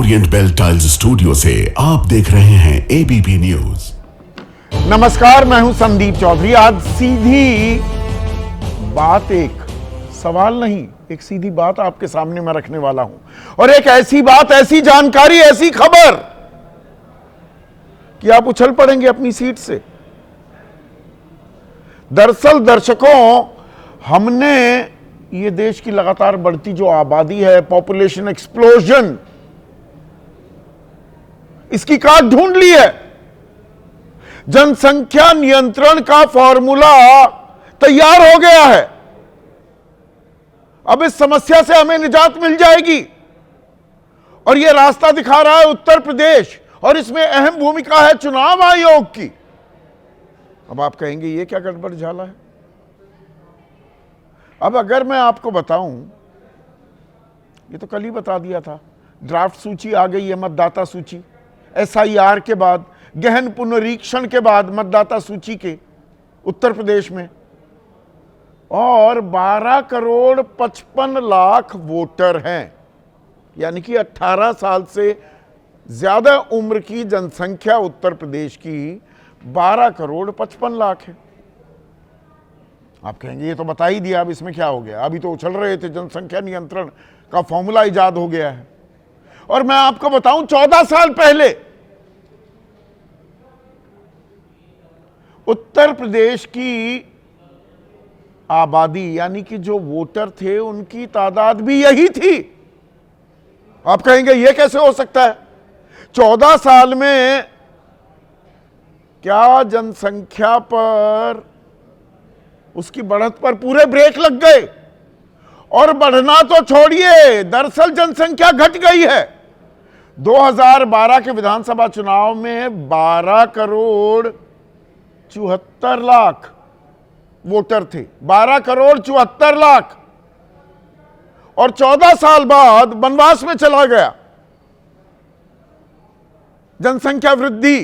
Orient bell tiles studio से आप देख रहे हैं एबीपी न्यूज। नमस्कार, मैं हूं संदीप चौधरी। आज सीधी बात, एक सवाल नहीं, एक सीधी बात आपके सामने मैं रखने वाला हूं। और एक ऐसी बात, ऐसी जानकारी, ऐसी खबर कि आप उछल पड़ेंगे अपनी सीट से। दरअसल दर्शकों, हमने ये देश की लगातार बढ़ती जो आबादी है, पॉपुलेशन एक्सप्लोजन, इसकी काट ढूंढ ली है। जनसंख्या नियंत्रण का फॉर्मूला तैयार हो गया है। अब इस समस्या से हमें निजात मिल जाएगी। और यह रास्ता दिखा रहा है उत्तर प्रदेश, और इसमें अहम भूमिका है चुनाव आयोग की। अब आप कहेंगे ये क्या गड़बड़ झाला है। अब अगर मैं आपको बताऊं, ये तो कल ही बता दिया था, ड्राफ्ट सूची आ गई है, मतदाता सूची एसआईआर के बाद, गहन पुनरीक्षण के बाद मतदाता सूची के उत्तर प्रदेश में, और 12 करोड़ 55 लाख वोटर हैं। यानी कि 18 साल से ज्यादा उम्र की जनसंख्या उत्तर प्रदेश की 12 करोड़ 55 लाख है। आप कहेंगे ये तो बता ही दिया, अब इसमें क्या हो गया, अभी तो उछल रहे थे जनसंख्या नियंत्रण का फॉर्मूला इजाद हो गया है। और मैं आपको बताऊं, 14 साल पहले उत्तर प्रदेश की आबादी, यानी कि जो वोटर थे, उनकी तादाद भी यही थी। आप कहेंगे ये कैसे हो सकता है। 14 साल में क्या जनसंख्या पर, उसकी बढ़त पर पूरे ब्रेक लग गए। और बढ़ना तो छोड़िए, दरअसल जनसंख्या घट गई है। 2012 के विधानसभा चुनाव में 12 करोड़ 74 लाख वोटर थे, 12 करोड़ 74 लाख। और 14 साल बाद वनवास में चला गया। जनसंख्या वृद्धि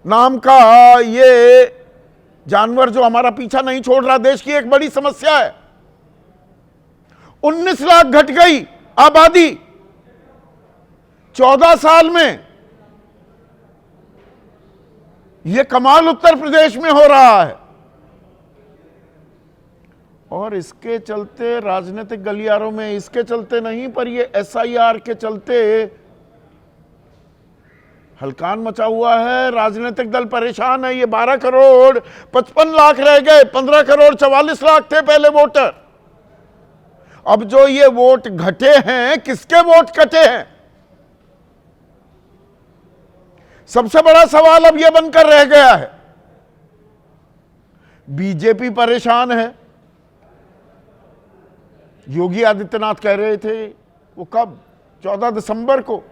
नाम का ये जानवर जो हमारा पीछा नहीं छोड़ रहा, देश की एक बड़ी समस्या है। 19 लाख घट गई आबादी 14 साल में। यह कमाल उत्तर प्रदेश में हो रहा है। और इसके चलते राजनीतिक गलियारों में, इसके चलते नहीं, पर ये एसआईआर के चलते हलकान मचा हुआ है। राजनीतिक दल परेशान है। ये 12 करोड़ 55 लाख रह गए, 15 करोड़ 44 लाख थे पहले वोटर। अब जो ये वोट घटे हैं, किसके वोट कटे हैं? सबसे बड़ा सवाल अब यह बनकर रह गया है। बीजेपी परेशान है। योगी आदित्यनाथ कह रहे थे, वो कब, 14 दिसंबर को,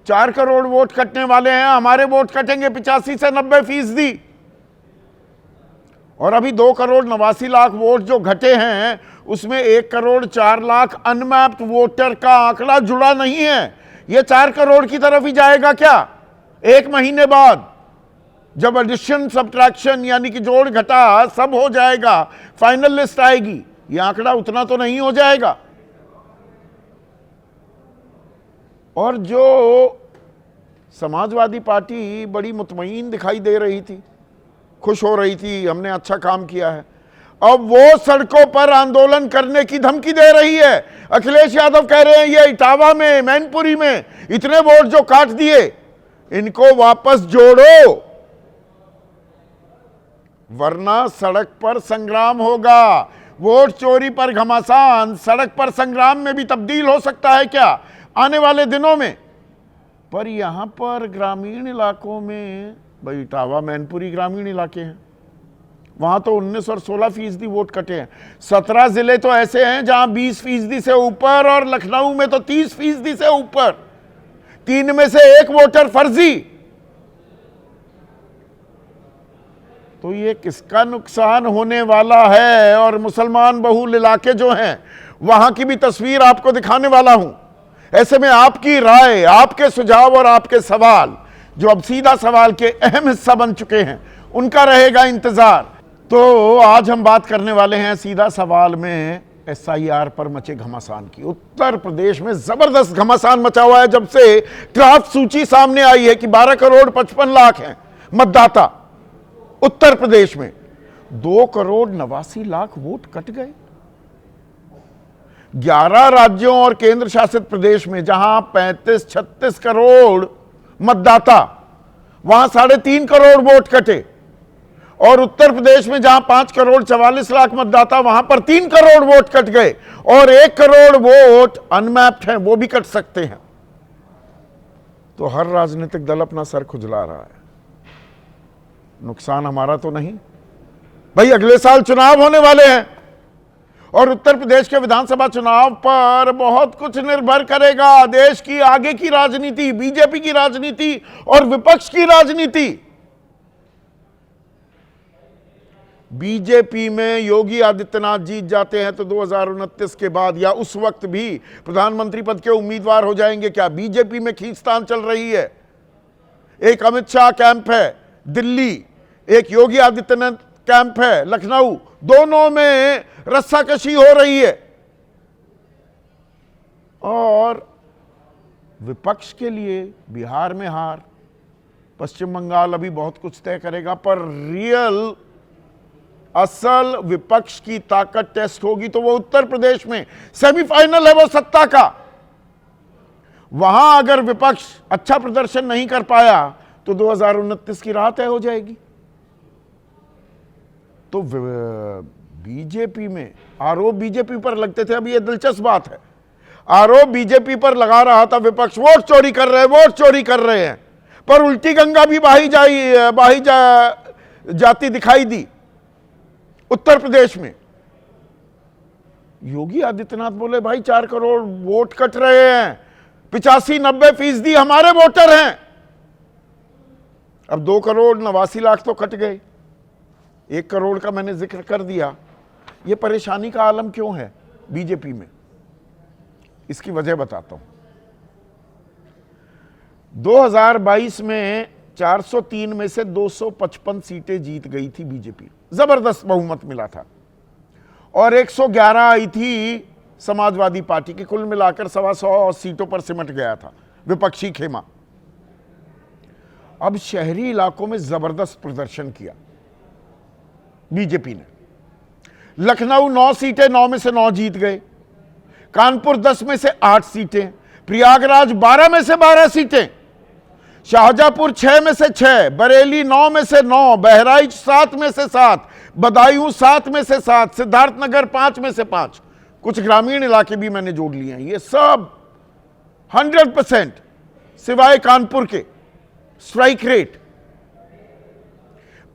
4 करोड़ वोट कटने वाले हैं, हमारे वोट कटेंगे 85 से 90%। और अभी 2 करोड़ 89 लाख वोट जो घटे हैं, उसमें 1 करोड़ 4 लाख अनमैप्ड वोटर का आंकड़ा जुड़ा नहीं है। यह 4 करोड़ की तरफ ही जाएगा क्या? 1 महीने बाद जब एडिशन सब्ट्रैक्शन यानी कि जोड़ घटा सब हो जाएगा, फाइनल लिस्ट आएगी, यह आंकड़ा उतना तो नहीं हो जाएगा। और जो समाजवादी पार्टी बड़ी मुतमईन दिखाई दे रही थी, खुश हो रही थी, हमने अच्छा काम किया है, अब वो सड़कों पर आंदोलन करने की धमकी दे रही है। अखिलेश यादव कह रहे हैं ये इटावा में, मैनपुरी में इतने वोट जो काट दिए, इनको वापस जोड़ो, वरना सड़क पर संग्राम होगा। वोट चोरी पर घमासान सड़क पर संग्राम में भी तब्दील हो सकता है क्या आने वाले दिनों में? पर यहां पर ग्रामीण इलाकों में, भाई इटावा मैनपुरी ग्रामीण इलाके हैं, वहां तो 19 और 16% वोट कटे हैं। 17 जिले तो ऐसे हैं जहां 20% से ऊपर, और लखनऊ में तो 30% से ऊपर। 3 में से 1 वोटर फर्जी। तो ये किसका नुकसान होने वाला है? और मुसलमान बहुल इलाके जो हैं, वहां की भी तस्वीर आपको दिखाने वाला हूं। ऐसे में आपकी राय, आपके सुझाव और आपके सवाल, जो अब सीधा सवाल के अहम हिस्सा बन चुके हैं, उनका रहेगा इंतजार। तो आज हम बात करने वाले हैं सीधा सवाल में एसआईआर पर मचे घमासान की। उत्तर प्रदेश में जबरदस्त घमासान मचा हुआ है जब से ड्राफ्ट सूची सामने आई है कि 12 करोड़ 55 लाख हैं मतदाता उत्तर प्रदेश में। 2 करोड़ 89 लाख वोट कट गए। 11 राज्यों और केंद्र शासित प्रदेश में जहां 35-36 करोड़ मतदाता, वहां 3.5 करोड़ वोट कटे। और उत्तर प्रदेश में जहां 5 करोड़ 44 लाख मतदाता, वहां पर 3 करोड़ वोट कट गए और 1 करोड़ वोट अनमैप्ड हैं, वो भी कट सकते हैं। तो हर राजनीतिक दल अपना सर खुजला रहा है। नुकसान हमारा तो नहीं भाई। अगले साल चुनाव होने वाले हैं और उत्तर प्रदेश के विधानसभा चुनाव पर बहुत कुछ निर्भर करेगा। देश की आगे की राजनीति, बीजेपी की राजनीति और विपक्ष की राजनीति। बीजेपी में योगी आदित्यनाथ जीत जाते हैं तो 2029 के बाद या उस वक्त भी प्रधानमंत्री पद के उम्मीदवार हो जाएंगे क्या? बीजेपी में खींचतान चल रही है। एक अमित शाह कैंप है दिल्ली, एक योगी आदित्यनाथ कैंप है लखनऊ, दोनों में रस्साकशी हो रही है। और विपक्ष के लिए बिहार में हार, पश्चिम बंगाल अभी बहुत कुछ तय करेगा, पर रियल असल विपक्ष की ताकत टेस्ट होगी तो वो उत्तर प्रदेश में सेमीफाइनल है वो सत्ता का। वहां अगर विपक्ष अच्छा प्रदर्शन नहीं कर पाया तो 2029 की राह तय हो जाएगी। तो बीजेपी में आरोप बीजेपी पर लगते थे। अभी ये दिलचस्प बात है, आरोप बीजेपी पर लगा रहा था विपक्ष, वोट चोरी कर रहे हैं, वोट चोरी कर रहे हैं, पर उल्टी गंगा भी बही जाती दिखाई दी उत्तर प्रदेश में। योगी आदित्यनाथ बोले भाई 4 करोड़ वोट कट रहे हैं, 85-90% हमारे वोटर हैं। अब 2 करोड़ 89 लाख तो कट गए, 1 करोड़ का मैंने जिक्र कर दिया। यह परेशानी का आलम क्यों है बीजेपी में, इसकी वजह बताता हूं। 2022 में 403 में से 255 सीटें जीत गई थी बीजेपी, जबरदस्त बहुमत मिला था, और 111 आई थी समाजवादी पार्टी की। कुल मिलाकर 125 सीटों पर सिमट गया था विपक्षी खेमा। अब शहरी इलाकों में जबरदस्त प्रदर्शन किया बीजेपी ने। लखनऊ 9 सीटें, 9 में से 9 जीत गए। कानपुर 10 में से 8 सीटें, प्रयागराज 12 में से 12 सीटें, शाहजहांपुर 6 में से 6, बरेली 9 में से 9, बहराइच 7 में से 7, बदायूं 7 में से 7, सिद्धार्थनगर 5 में से 5। कुछ ग्रामीण इलाके भी मैंने जोड़ लिए हैं। ये सब 100% सिवाय कानपुर के स्ट्राइक रेट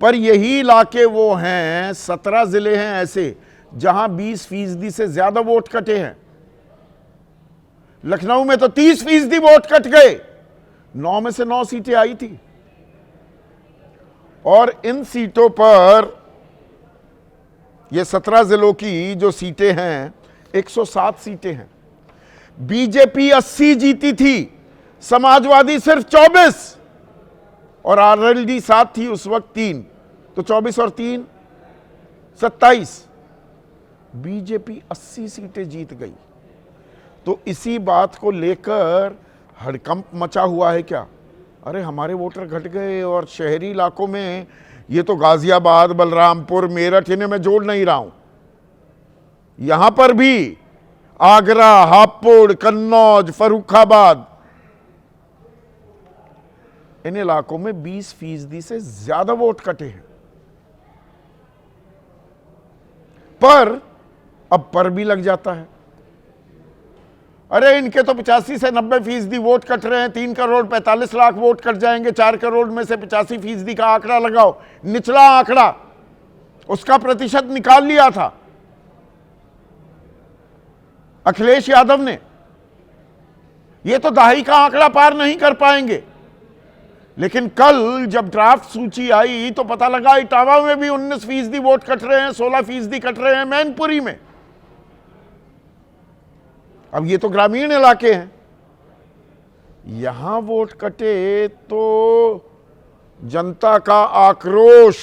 पर। यही इलाके वो हैं, 17 जिले हैं ऐसे जहां 20% से ज्यादा वोट कटे हैं। लखनऊ में तो 30% वोट कट गए, 9 में से 9 सीटें आई थी। और इन सीटों पर, ये 17 जिलों की जो सीटें हैं, 107 सीटें हैं। बीजेपी 80 जीती थी, समाजवादी सिर्फ 24, और आरएलडी 7 थी उस वक्त 3, तो 24 और 3 27। बीजेपी 80 सीटें जीत गई। तो इसी बात को लेकर हड़कंप मचा हुआ है क्या? अरे हमारे वोटर घट गए। और शहरी इलाकों में ये तो गाजियाबाद, बलरामपुर, मेरठ, इन्हें मैं जोड़ नहीं रहा हूं, यहां पर भी आगरा, हापुड़, कन्नौज, फर्रुखाबाद, इन इलाकों में 20% से ज्यादा वोट कटे हैं। पर अब पर भी लग जाता है, अरे इनके तो 85 से 90% वोट कट रहे हैं, 3 करोड़ 45 लाख वोट कट जाएंगे, 4 करोड़ में से 85% का आंकड़ा लगाओ, निचला आंकड़ा, उसका प्रतिशत निकाल लिया था अखिलेश यादव ने। ये तो दहाई का आंकड़ा पार नहीं कर पाएंगे। लेकिन कल जब ड्राफ्ट सूची आई तो पता लगा इटावा में भी 19% वोट कट रहे हैं, 16% कट रहे हैं मैनपुरी में। अब ये तो ग्रामीण इलाके हैं, यहां वोट कटे तो जनता का आक्रोश,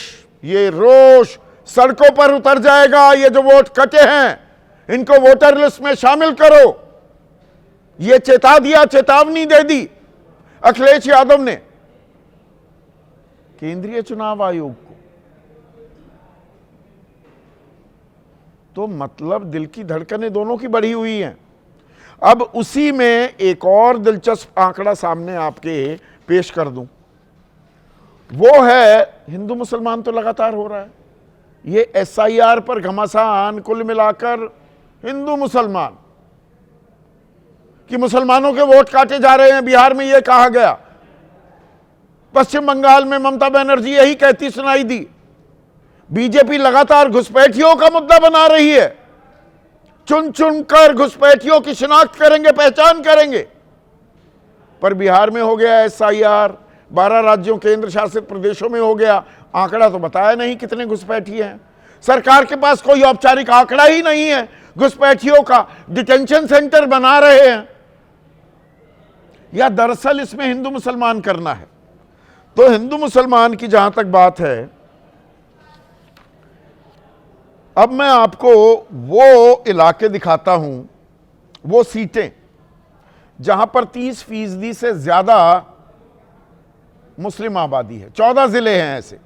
ये रोष सड़कों पर उतर जाएगा। ये जो वोट कटे हैं इनको वोटर लिस्ट में शामिल करो। यह चेता दिया, चेतावनी दे दी अखिलेश यादव ने केंद्रीय चुनाव आयोग को। तो मतलब दिल की धड़कनें दोनों की बढ़ी हुई हैं। अब उसी में एक और दिलचस्प आंकड़ा सामने आपके पेश कर दूं, वो है हिंदू मुसलमान तो लगातार हो रहा है। ये एसआईआर पर घमासान, कुल मिलाकर हिंदू मुसलमान कि मुसलमानों के वोट काटे जा रहे हैं। बिहार में यह कहा गया, पश्चिम बंगाल में ममता बनर्जी यही कहती सुनाई दी। बीजेपी लगातार घुसपैठियों का मुद्दा बना रही है, चुन चुन कर घुसपैठियों की शिनाख्त करेंगे, पहचान करेंगे। पर बिहार में हो गया एसआईआर, 12 राज्यों केंद्र शासित प्रदेशों में हो गया, आंकड़ा तो बताया नहीं कितने घुसपैठी हैं। सरकार के पास कोई औपचारिक आंकड़ा ही नहीं है घुसपैठियों का। डिटेंशन सेंटर बना रहे हैं, या दरअसल इसमें हिंदू मुसलमान करना है। तो हिंदू मुसलमान की जहां तक बात है, अब मैं आपको वो इलाके दिखाता हूं, वो सीटें जहां पर 30% से ज्यादा मुस्लिम आबादी है। 14 जिले हैं ऐसे,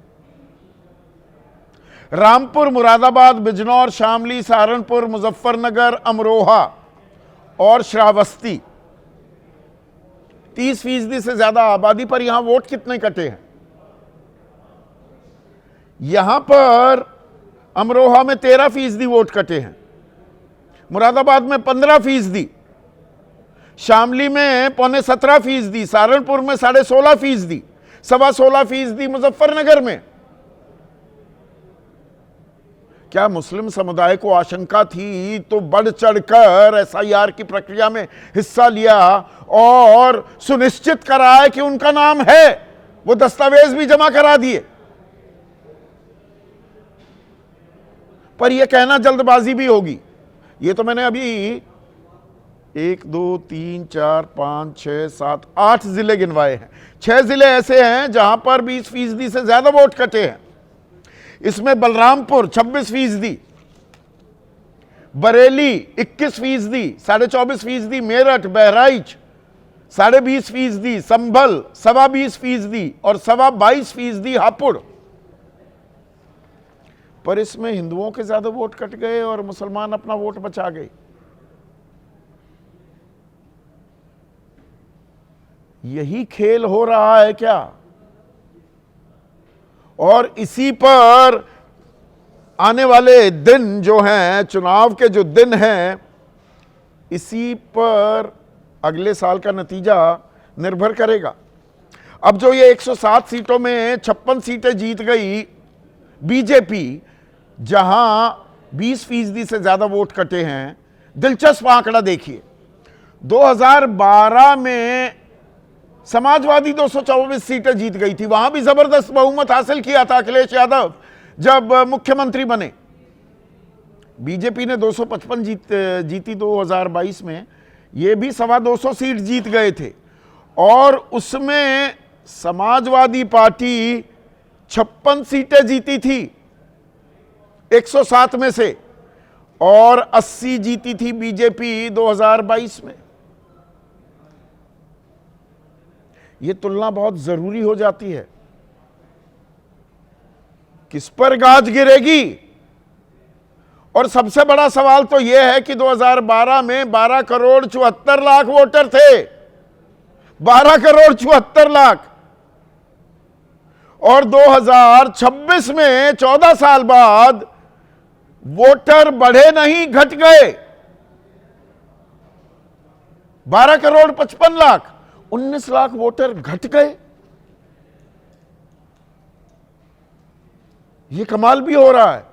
रामपुर, मुरादाबाद, बिजनौर, शामली, सहारनपुर, मुजफ्फरनगर, अमरोहा और श्रावस्ती। 30% से ज्यादा आबादी पर यहां वोट कितने कटे हैं? यहां पर अमरोहा में 13% वोट कटे हैं, मुरादाबाद में 15%, शामली में 17.25%, सहारनपुर में 16.5%, 16.25% मुजफ्फरनगर में। क्या मुस्लिम समुदाय को आशंका थी तो बढ़ चढ़कर एसआईआर की प्रक्रिया में हिस्सा लिया और सुनिश्चित कराया कि उनका नाम है, वो दस्तावेज भी जमा करा दिए। पर यह कहना जल्दबाजी भी होगी। ये तो मैंने अभी 1 2 3 4 5 6 7 8 जिले गिनवाए हैं। 6 जिले ऐसे हैं जहां पर 20% से ज्यादा वोट कटे हैं। इसमें बलरामपुर 26%, बरेली 21%, 24.5%, मेरठ, बहराइच 20.5%, संभल 20.25% और 22.25% हापुड़। पर इसमें हिंदुओं के ज्यादा वोट कट गए और मुसलमान अपना वोट बचा गए। यही खेल हो रहा है क्या? और इसी पर आने वाले दिन जो हैं, चुनाव के जो दिन हैं, इसी पर अगले साल का नतीजा निर्भर करेगा। अब जो ये 107 सीटों में 56 सीटें जीत गई बीजेपी, जहां 20% से ज्यादा वोट कटे हैं। दिलचस्प आंकड़ा देखिए, 2012 में समाजवादी 224 सीटें जीत गई थी, वहां भी जबरदस्त बहुमत हासिल किया था अखिलेश यादव जब मुख्यमंत्री बने। बीजेपी ने 255 जीती 2022 में, ये भी 225 सीट जीत गए थे। और उसमें समाजवादी पार्टी 56 सीटें जीती थी 107 में से, और 80 जीती थी बीजेपी 2022 में। यह तुलना बहुत जरूरी हो जाती है। किस पर गाज गिरेगी? और सबसे बड़ा सवाल तो यह है कि 2012 में 12 करोड़ 74 लाख वोटर थे, 12 करोड़ 74 लाख, और 2026 में 14 साल बाद वोटर बढ़े नहीं, घट गए। 12 करोड़ 55 लाख, 19 लाख वोटर घट गए। यह कमाल भी हो रहा है।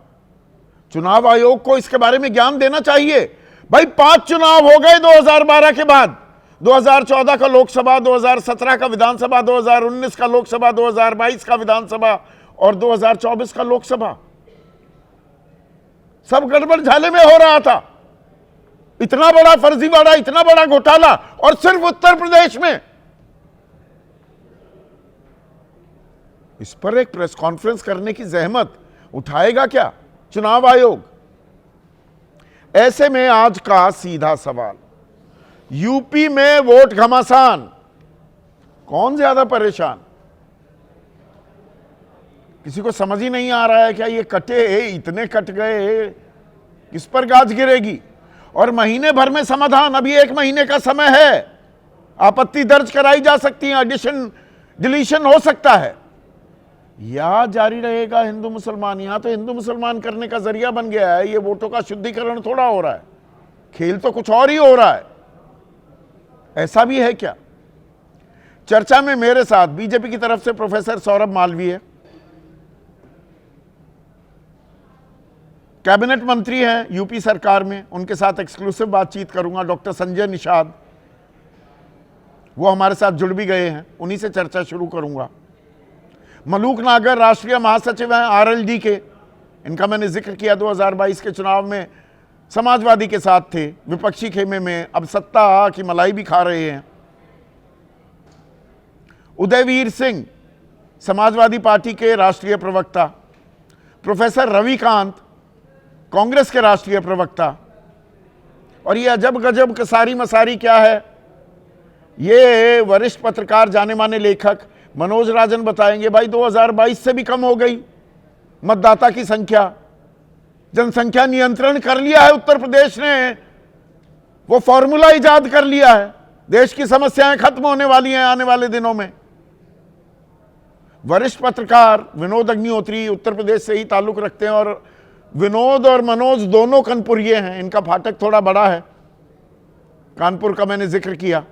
चुनाव आयोग को इसके बारे में ज्ञान देना चाहिए। भाई 5 चुनाव हो गए 2012 के बाद, 2014 का लोकसभा, 2017 का विधानसभा, 2019 का लोकसभा, 2022 का विधानसभा और 2024 का लोकसभा। सब गड़बड़ झाले में हो रहा था। इतना बड़ा फर्जीवाड़ा, इतना बड़ा घोटाला, और सिर्फ उत्तर प्रदेश में। इस पर एक प्रेस कॉन्फ्रेंस करने की जहमत उठाएगा क्या चुनाव आयोग? ऐसे में आज का सीधा सवाल, यूपी में वोट घमासान, कौन ज्यादा परेशान? किसी को समझ ही नहीं आ रहा है क्या ये कटे, इतने कट गए, किस पर गाज गिरेगी? और महीने भर में समाधान, अभी 1 महीने का समय है, आपत्ति दर्ज कराई जा सकती है, एडिशन डिलीशन हो सकता है, या जारी रहेगा हिंदू मुसलमान? यहां तो हिंदू मुसलमान करने का जरिया बन गया है, ये वोटों का शुद्धिकरण थोड़ा हो रहा है, खेल तो कुछ और ही हो रहा है। ऐसा भी है क्या? चर्चा में मेरे साथ बीजेपी की तरफ से प्रोफेसर सौरभ मालवीय, कैबिनेट मंत्री हैं यूपी सरकार में, उनके साथ एक्सक्लूसिव बातचीत करूंगा। डॉक्टर संजय निषाद, वो हमारे साथ जुड़ भी गए हैं, उन्हीं से चर्चा शुरू करूंगा। मलूक नागर राष्ट्रीय महासचिव हैं आरएलडी के, इनका मैंने जिक्र किया, 2022 के चुनाव में समाजवादी के साथ थे, विपक्षी खेमे में, अब सत्ता की मलाई भी खा रहे हैं। उदयवीर सिंह, समाजवादी पार्टी के राष्ट्रीय प्रवक्ता। प्रोफेसर रविकांत, कांग्रेस के राष्ट्रीय प्रवक्ता। और ये अजब गजब कसारी मसारी क्या है, ये वरिष्ठ पत्रकार, जाने माने लेखक मनोज राजन बताएंगे, भाई 2022 से भी कम हो गई मतदाता की संख्या, जनसंख्या नियंत्रण कर लिया है उत्तर प्रदेश ने, वो फॉर्मूला इजाद कर लिया है, देश की समस्याएं खत्म होने वाली हैं आने वाले दिनों में। वरिष्ठ पत्रकार विनोद अग्निहोत्री उत्तर प्रदेश से ही ताल्लुक रखते हैं, और विनोद और मनोज दोनों कानपुरिये हैं, इनका फाटक थोड़ा बड़ा है, कानपुर का मैंने जिक्र किया।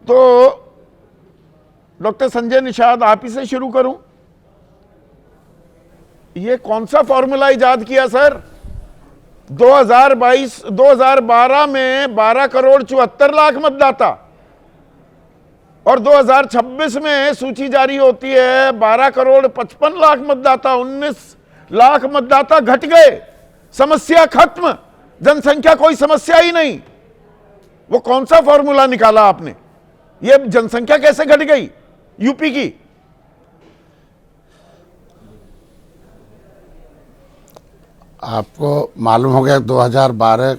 तो डॉक्टर संजय निषाद, आप ही से शुरू करूं, ये कौन सा फॉर्मूला इजाद किया सर? 2012 में 12 करोड़ 74 लाख मतदाता, और 2026 में सूची जारी होती है 12 करोड़ 55 लाख मतदाता, 19 लाख मतदाता घट गए, समस्या खत्म, जनसंख्या कोई समस्या ही नहीं। वो कौन सा फॉर्मूला निकाला आपने? ये जनसंख्या कैसे घट गई यूपी की? आपको मालूम हो गया 2012,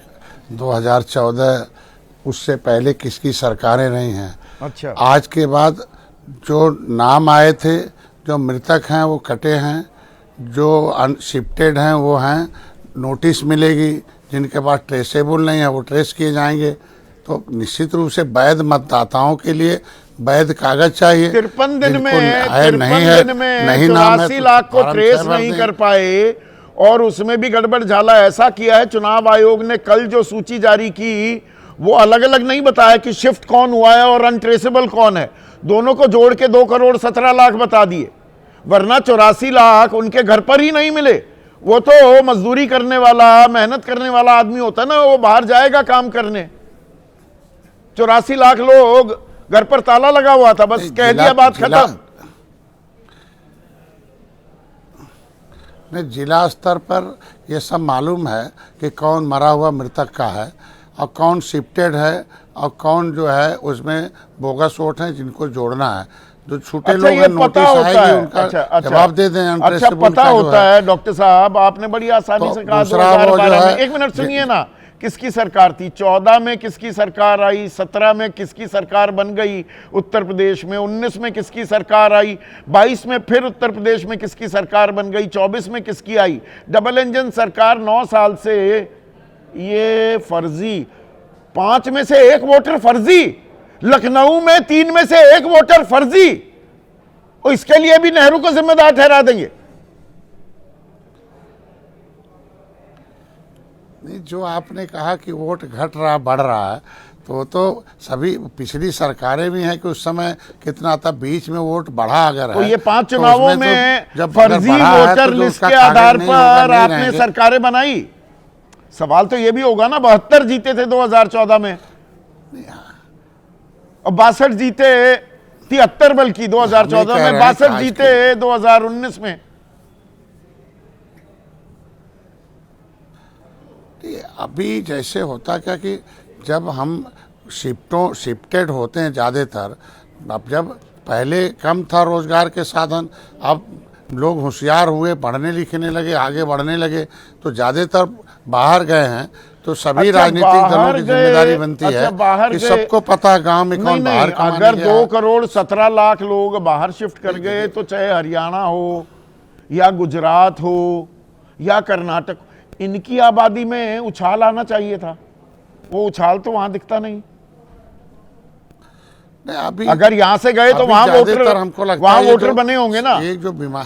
2014 उससे पहले किसकी सरकारें रही हैं। अच्छा, आज के बाद जो नाम आए थे, जो मृतक हैं वो कटे हैं, जो अनशिफ्टेड हैं वो हैं, नोटिस मिलेगी, जिनके पास ट्रेसेबल नहीं है वो ट्रेस किए जाएंगे। तो निश्चित रूप से वैध मतदाताओं के लिए वैध कागज चाहिए। 53 दिन में नहीं 84 लाख को ट्रेस नहीं कर पाए, और उसमें भी गड़बड़ झाला ऐसा किया है चुनाव आयोग ने, कल जो सूची जारी की वो अलग अलग नहीं बताया कि शिफ्ट कौन हुआ है और अनट्रेसेबल कौन है, दोनों को जोड़ के 2 करोड़ 17 लाख बता दिए, वरना 84 लाख उनके घर पर ही नहीं मिले। वो तो मजदूरी करने वाला, मेहनत करने वाला आदमी होता ना, वो बाहर जाएगा काम करने। 84 लाख लोग घर पर ताला लगा हुआ था, बस कह दिया बात खत्म। नहीं, जिला स्तर पर ये सब मालूम है कि कौन मरा हुआ मृतक का है और कौन शिफ्टेड है और कौन जो है उसमें बोगस वोट है जिनको जोड़ना है। जो छूटे लोग हैं नोटिस आएगी उनका जवाब दे दें। अच्छा, पता होता है डॉक्टर साहब, आपने बड़ी आसानी से कहा 2012 में। 1 मिनट सुनिए ना, किसकी सरकार थी? 14 में किसकी सरकार आई? 17 में किसकी सरकार बन गई उत्तर प्रदेश में? 19 में किसकी सरकार आई? 22 में फिर उत्तर प्रदेश में किसकी सरकार बन गई? 24 में किसकी आई? डबल इंजन सरकार 9 साल से ये फर्जी, 5 में से 1 वोटर फर्जी, लखनऊ में 3 में से 1 वोटर फर्जी, और इसके लिए भी नेहरू को जिम्मेदार ठहरा देंगे। नहीं, जो आपने कहा कि वोट घट रहा बढ़ रहा है, तो सभी पिछली सरकारें भी हैं कि उस समय कितना था, बीच में वोट बढ़ा अगर तो है, ये 5 चुनावों में जब फर्जी वोटर लिस्ट के आधार पर आपने सरकारें बनाई। सवाल तो ये भी होगा ना, 72 जीते थे 2014 में, और 62 जीते, 73 बल्कि 2014 में, 62 जीते 2019 में। अभी जैसे होता क्या कि जब हम शिफ्टेड होते हैं ज़्यादातर, अब जब पहले कम था रोजगार के साधन, अब लोग होशियार हुए, पढ़ने लिखने लगे, आगे बढ़ने लगे, तो ज़्यादातर बाहर गए हैं। तो सभी अच्छा, राजनीतिक दलों बाहर की गए, जिम्मेदारी बनती अच्छा, है बाहर कि गए। सबको पता है गांव में नहीं कौन बाहर नहीं, कमाने अगर गया 2 है। करोड़ 17 लाख लोग बाहर शिफ्ट कर गए तो चाहे हरियाणा हो या गुजरात हो या कर्नाटक, इनकी आबादी में उछाल आना चाहिए था। वो उछाल तो वहां दिखता नहीं। नहीं, अभी अगर यहां से गए तो अभी वहां ज्यादातर वोटर, हमको लगता वहां है ये वोटर जो- बने होंगे ना। ये जो बीमार,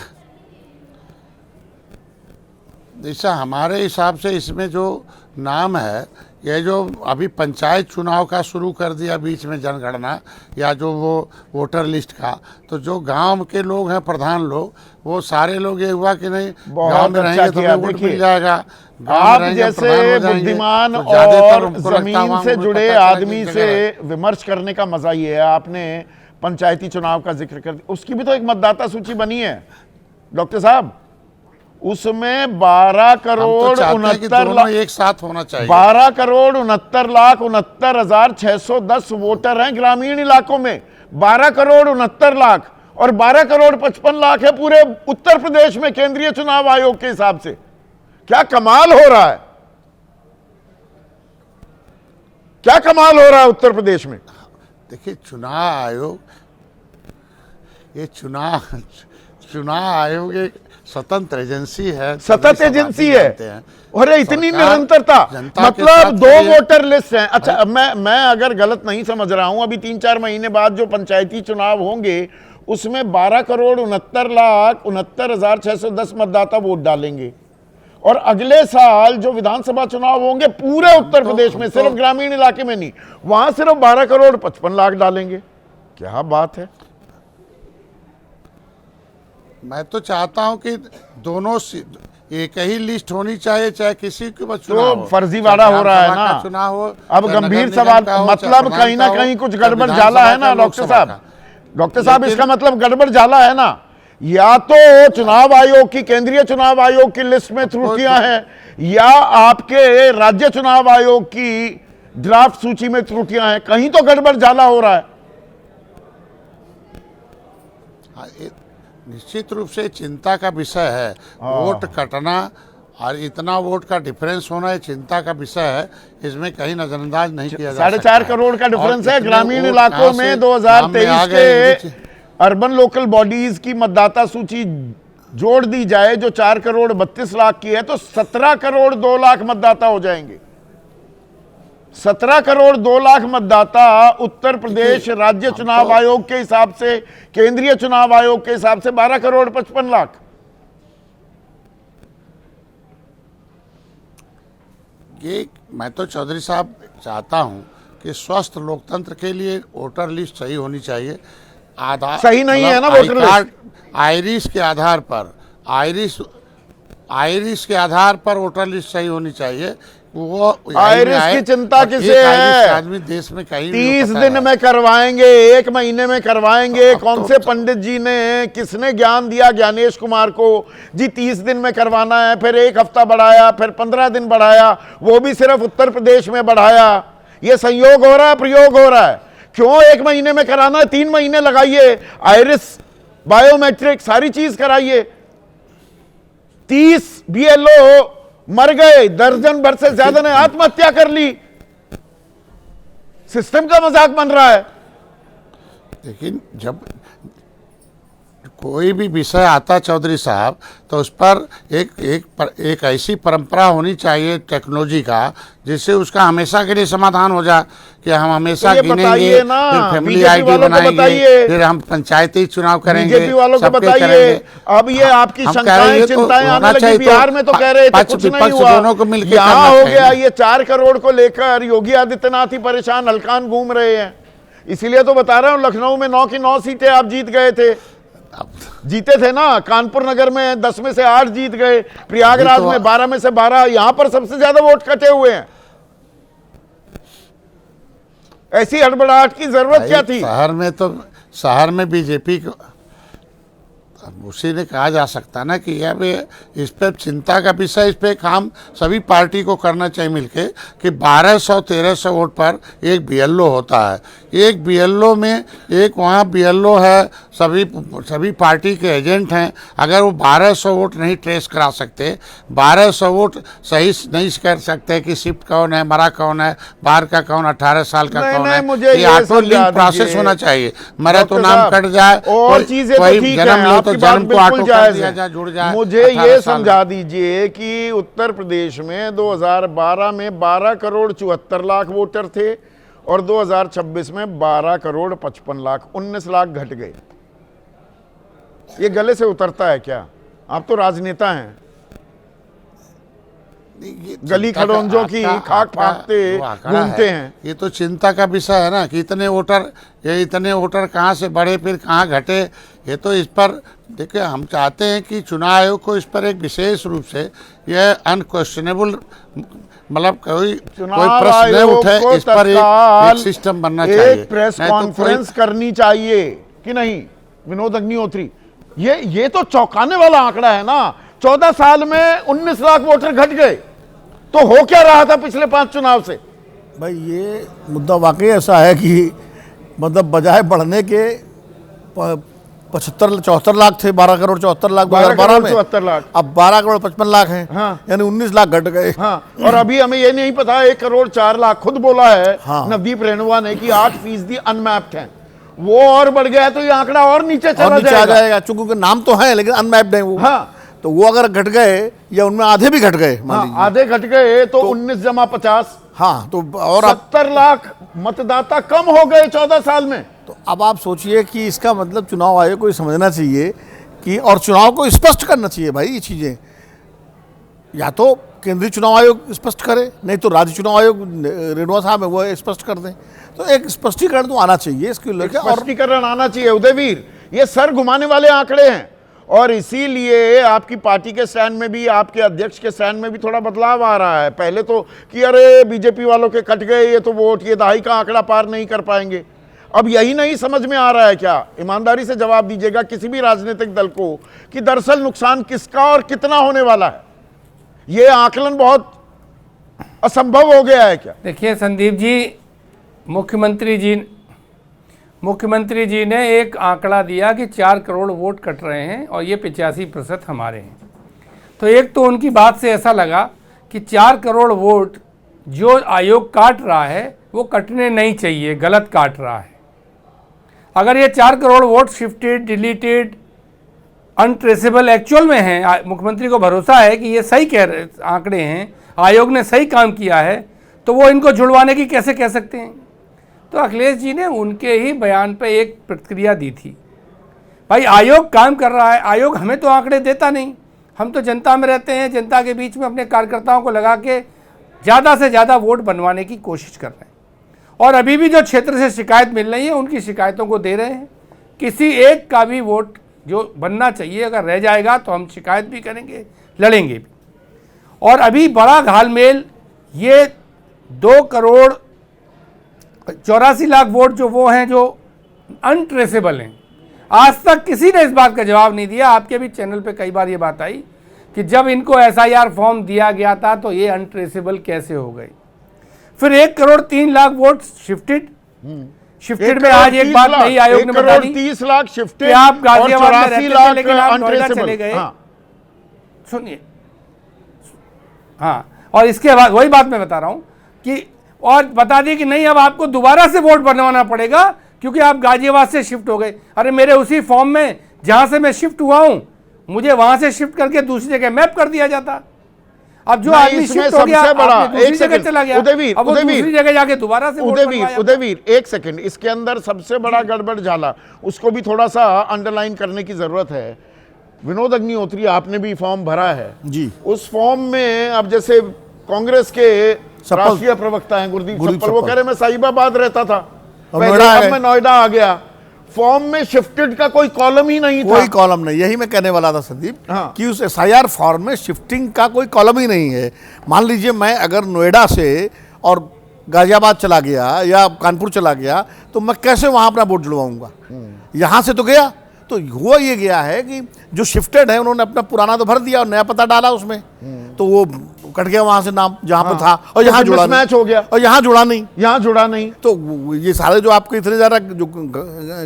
जैसा हमारे हिसाब से इसमें जो नाम है, ये जो अभी पंचायत चुनाव का शुरू कर दिया बीच में जनगणना या जो वो वोटर लिस्ट का, तो जो गांव के लोग हैं, प्रधान लोग, वो सारे लोग ये हुआ कि नहीं गांव में रहेंगे तो हमें वोट मिल जाएगा, गांव में आप रहेंगे, जैसे प्रधान हो जाएंगे। बुद्धिमान तो ज्यादातर और हमको लगता है जमीन वहाँ से उन्हें जुड़े पता चला कि आदमी जगह से है। विमर्श करने का मजा ये है। आपने पंचायती चुनाव का जिक्र कर दिया, उसकी भी तो एक मतदाता सूची बनी है डॉक्टर साहब। उसमें 12 हम तो करोड़ चाहते हैं कि 69 दोनों लाख, एक साथ होना चाहिए। 12 करोड़ 69,69,610 वोटर हैं ग्रामीण इलाकों में। 12 करोड़ 69 लाख और 12 करोड़ 55 लाख है पूरे उत्तर प्रदेश में केंद्रीय चुनाव आयोग के हिसाब से। क्या कमाल हो रहा है, क्या कमाल हो रहा है उत्तर प्रदेश में। देखिए, चुनाव आयोग, ये चुनाव आयोग एक स्वतंत्र एजेंसी है, सतत सभी एजेंसी समाज है। जानते हैं। अरे इतनी सरकार निरंतरता, जनता के मतलब साथ 2 खड़ी है। वोटर लिस्ट हैं। अच्छा, अब मैं अगर गलत नहीं समझ रहा हूं, अभी 3-4 महीने बाद जो पंचायती चुनाव होंगे उसमें 12 करोड़ 69,69,610 मतदाता वोट डालेंगे। और अगले साल जो विधानसभा चुनाव होंगे पूरे उत्तर प्रदेश में, सिर्फ ग्रामीण इलाके में नहीं, वहां सिर्फ 12 करोड़ 55 लाख डालेंगे। क्या बात है। मैं तो चाहता हूं कि दोनों एक ही लिस्ट होनी चाहिए, चाहे किसी के पास चुनाव तो हो, फर्जीवाड़ा चाहे हो रहा है विधानसभा ना। का चुनाव हो, अब चाहे गंभीर नगर निगम सवाल, का हो, मतलब चाहे कहीं ना प्रधान का कहीं हो, कुछ चाहे गड़बड़ विधानसभा झाला है का, ना डॉक्टर लोकसभा साहब। का। डॉक्टर साहब, लेकिन- इसका मतलब गड़बड़ झाला है ना। या तो चुनाव आयोग की, केंद्रीय चुनाव आयोग की लिस्ट में त्रुटियां हैं, या आपके राज्य चुनाव आयोग की ड्राफ्ट सूची में त्रुटियां हैं। कहीं तो गड़बड़ झाला हो रहा है। हाँ, निश्चित रूप से चिंता का विषय है। वोट कटना और इतना वोट का डिफरेंस होना ये चिंता का विषय है, इसमें कहीं नजरअंदाज नहीं किया जा सकता। 4.5 करोड़ का डिफरेंस और है इतने ग्रामीण वोट इलाकों कहाँ में। से 2023 नाम में आ गए, के अर्बन लोकल बॉडीज की मतदाता सूची जोड़ दी जाए जो 4 करोड़ 32 लाख की है, तो 17 करोड़ 2 लाख मतदाता हो जाएंगे। 17 करोड़ 2 लाख मतदाता उत्तर प्रदेश राज्य चुनाव आयोग के हिसाब से, केंद्रीय चुनाव आयोग के हिसाब से 12 करोड़ 55 लाख। ये मैं तो चौधरी साहब चाहता हूं कि स्वस्थ लोकतंत्र के लिए वोटर लिस्ट सही होनी चाहिए। आधार सही नहीं है ना आई वोटर कार्ड, आइरिस के आधार पर, आइरिस के आधार पर वोटर लिस्ट सही होनी चाहिए। वो आइरिस की चिंता किसे है? आदमी देश में कहीं भी 30 पता दिन है। में करवाएंगे, 1 महीने में करवाएंगे। कौन से पंडित जी ने, किसने ज्ञान दिया ज्ञानेश कुमार को जी 30 दिन में करवाना है, फिर 1 हफ्ता बढ़ाया, फिर 15 दिन बढ़ाया, वो भी सिर्फ उत्तर प्रदेश में बढ़ाया। ये संयोग हो रहा है, प्रयोग हो रहा है। क्यों 1 महीने में कराना है? 3 महीने लगाइए, आइरिस, बायोमेट्रिक, सारी चीज कराइए। 30 बीएलओ मर गए, दर्जन भर से ज्यादा ने आत्महत्या कर ली। सिस्टम का मजाक बन रहा है। लेकिन जब कोई भी विषय आता चौधरी साहब, तो उस पर एक ऐसी परंपरा होनी चाहिए टेक्नोलॉजी का, जिससे उसका हमेशा के लिए समाधान हो जाए कि हम हमेशा तो ये गिनेंगे, बताइए ना, फिर फैमिली बीजेपी आईडी वालों को बनाएंगे, बताइए। फिर हम पंचायती चुनाव करेंगे, बीजेपी वालों को सबके बताइए। करेंगे। अब ये आपकी हम कह रहे शंकाएं, हैं तो चिंताएं होना आने लगी। चाहिए, बिहार में तो कह रहे थे पक्ष कुछ नहीं विपक्ष हुआ, दोनों को मिलकर यहां करना हो चाहिए। गया। ये 4 करोड़ को लेकर योगी आदित्यनाथ ही परेशान, हलकान घूम रहे हैं। इसीलिए तो बता रहा हूं, लखनऊ में 9 की 9 सीटें आप जीत गए थे। जीते थे ना। कानपुर नगर में 10 में से 8 जीत गए, प्रयागराज में 12 में से 12। यहां पर सबसे ज्यादा वोट कटे हुए हैं। ऐसी हड़बड़ाहट की जरूरत क्या थी? शहर में बीजेपी को अब उसी ने कहा जा सकता ना कि अब इस पर चिंता का विषय, इस पे काम सभी पार्टी को करना चाहिए मिलके कि 1200-1300 वोट पर एक BLO होता है। एक BLO में एक वहाँ BLO है, सभी पार्टी के एजेंट हैं। अगर वो 1200 वोट नहीं ट्रेस करा सकते, 1200 वोट सही नहीं कर सकते कि शिफ्ट कौन है, मरा कौन है, बाहर का कौन, 18 साल का कौन है, मुझे ये ऑटो लिंक प्रोसेस होना चाहिए। मरा तो नाम कट जाए, और चीजें तो ठीक है, आपकी बात बिल्कुल जायज है। जुड़ जाए। मुझे ये समझा दीजिए कि उत्तर प्रदेश में 2012 में 12 करोड़ 74 लाख वोटर थे और 2026 में 12 करोड़ 55 लाख, 19 लाख घट गए। ये गले से उतरता है क्या? आप तो राजनेता हैं, गली खड़ोंजों की खाक फाकते घूमते हैं। ये तो चिंता का विषय है ना कि इतने वोटर कहाँ से बढ़े, फिर कहाँ घटे। ये तो इस पर देखिए, हम चाहते हैं कि चुनाव आयोग को इस पर एक विशेष रूप से यह अनक्वेश्चनेबल, मतलब कोई प्रश्न नहीं उठे, इस पर एक सिस्टम बनना चाहिए। एक प्रेस कॉन्फ्रेंस करनी चाहिए कि नहीं विनोद अग्निहोत्री? ये तो चौंकाने वाला आंकड़ा है ना। 14 साल में 19 लाख वोटर घट गए, तो हो क्या रहा था पिछले 5 चुनाव से? भाई ये मुद्दा वाकई ऐसा है कि मतलब बजाय बढ़ने के 74 लाख थे, 12 करोड़ 74 लाख 2012 में, 74 लाख, अब 12 करोड़ 55 लाख हैं। हाँ। यानी 19 लाख घट गए। हाँ। और अभी हमें ये नहीं पता 1 करोड़ 4 लाख, खुद बोला है हाँ। नवदीप रेणुआ ने कि 8% अनमैप्ड हैं। वो और बढ़ गया तो ये आंकड़ा और नीचे चला आ जाएगा। जाएगा, चूंकि उनके नाम तो है लेकिन अनमैप्ड है वो। हाँ। तो वो अगर घट गए या उनमें आधे भी घट गए, मान लीजिए आधे घट गए तो 19 जमा 50, हाँ, तो और 70 लाख मतदाता कम हो गए 14 साल में। तो अब आप सोचिए कि इसका मतलब चुनाव आयोग को समझना चाहिए कि, और चुनाव को स्पष्ट करना चाहिए भाई। ये चीज़ें या तो केंद्रीय चुनाव आयोग स्पष्ट करे, नहीं तो राज्य चुनाव आयोग रेणुआ साहब है वो स्पष्ट कर दें। तो एक स्पष्टीकरण तो आना चाहिए इसके लेकर, स्पष्टीकरण आना चाहिए। उदयवीर, ये सर घुमाने वाले आंकड़े हैं और इसीलिए आपकी पार्टी के स्टैंड में भी, आपके अध्यक्ष के स्टैंड में भी थोड़ा बदलाव आ रहा है। पहले तो कि अरे बीजेपी वालों के कट गए ये तो वोट, ये दहाई का आंकड़ा पार नहीं कर पाएंगे। अब यही नहीं समझ में आ रहा है क्या? ईमानदारी से जवाब दीजिएगा किसी भी राजनीतिक दल को कि दरअसल नुकसान किसका और कितना होने वाला है। ये आकलन बहुत असंभव हो गया है क्या? देखिए संदीप जी, मुख्यमंत्री जी ने एक आंकड़ा दिया कि 4 करोड़ वोट कट रहे हैं और ये 85% हमारे हैं। तो एक तो उनकी बात से ऐसा लगा कि 4 करोड़ वोट जो आयोग काट रहा है वो कटने नहीं चाहिए, गलत काट रहा है। अगर ये 4 crore vote shifted, deleted, untraceable actual में हैं, मुख्यमंत्री को भरोसा है कि ये सही आंकड़े हैं, आयोग ने सही काम किया है, तो वो इनको जुड़वाने की कैसे कह सकते हैं? तो अखिलेश जी ने उनके ही बयान पे एक प्रतिक्रिया दी थी। भाई आयोग काम कर रहा है, आयोग हमें तो आंकड़े देता नहीं, हम तो जनता में रहते हैं, जनता के बीच में अपने कार्यकर्ताओं को लगा के ज़्यादा से ज़्यादा वोट बनवाने की कोशिश कर रहे हैं। और अभी भी जो क्षेत्र से शिकायत मिल रही है उनकी शिकायतों को दे रहे हैं। किसी एक का भी वोट जो बनना चाहिए अगर रह जाएगा तो हम शिकायत भी करेंगे, लड़ेंगे भी। और अभी बड़ा घालमेल, ये 2 करोड़ 84 लाख वोट जो वो हैं जो अनट्रेसेबल हैं, आज तक किसी ने इस बात का जवाब नहीं दिया। आपके भी चैनल पे कई बार ये बात आई कि जब इनको SIR फॉर्म दिया गया था तो ये अनट्रेसेबल कैसे हो गए। फिर 1 करोड़ 3 लाख वोट शिफ्टेड में आज एक बात नई आयोग ने बता दी, 30 लाख शिफ्टेड, आप गाजियाबाद में रहते थे लेकिन आप नोएडा अनट्रेसेबल चले गए। हाँ। सुनिए, हाँ, और इसके बाद वही बात मैं बता रहा हूं कि, और बता दिए कि नहीं अब आपको दोबारा से वोट बनवाना पड़ेगा क्योंकि आप गाजियाबाद से शिफ्ट हो गए। अरे मेरे उसी फॉर्म में जहां से मैं शिफ्ट हुआ हूं मुझे वहां से शिफ्ट करके दूसरी जगह मैप कर दिया जाता। अब जो आदमी शिफ्ट हो गया दूसरी जगह चला गया, अब वो दूसरी जगह जाके दोबारा से उदयवीर एक सेकंड, इसके अंदर सबसे बड़ा गड़बड़ झाला, उसको भी थोड़ा सा अंडरलाइन करने की जरूरत है। विनोद अग्निहोत्री, आपने भी फॉर्म भरा है जी। उस फॉर्म में अब जैसे कांग्रेस के राष्ट्रीय प्रवक्ता हैं गुरदीप सप्पल, वो कह रहे मैं साहिबाबाद रहता था पहले, अब मैं नोएडा आ गया। फॉर्म में शिफ्टेड का कोई कॉलम ही नहीं था। कोई कॉलम नहीं, यही मैं कहने वाला था संदीप। हाँ। कि उस SIR फॉर्म में शिफ्टिंग का कोई कॉलम ही नहीं है। मान लीजिए मैं अगर नोएडा से और गाजियाबाद चला गया या कानपुर चला गया तो मैं कैसे वहां अपना वोट जुड़वाऊंगा? यहां से तो गया तो हुआ ये गया है कि जो शिफ्टेड है उन्होंने अपना पुराना तो भर दिया और नया पता डाला उसमें, तो वो कट गया वहां से नाम जहां पर था, और यहाँ तो जुड़ा मैच नहीं, हो गया, और यहाँ जुड़ा नहीं, यहाँ जुड़ा नहीं। तो ये सारे जो आपको इतने ज्यादा जो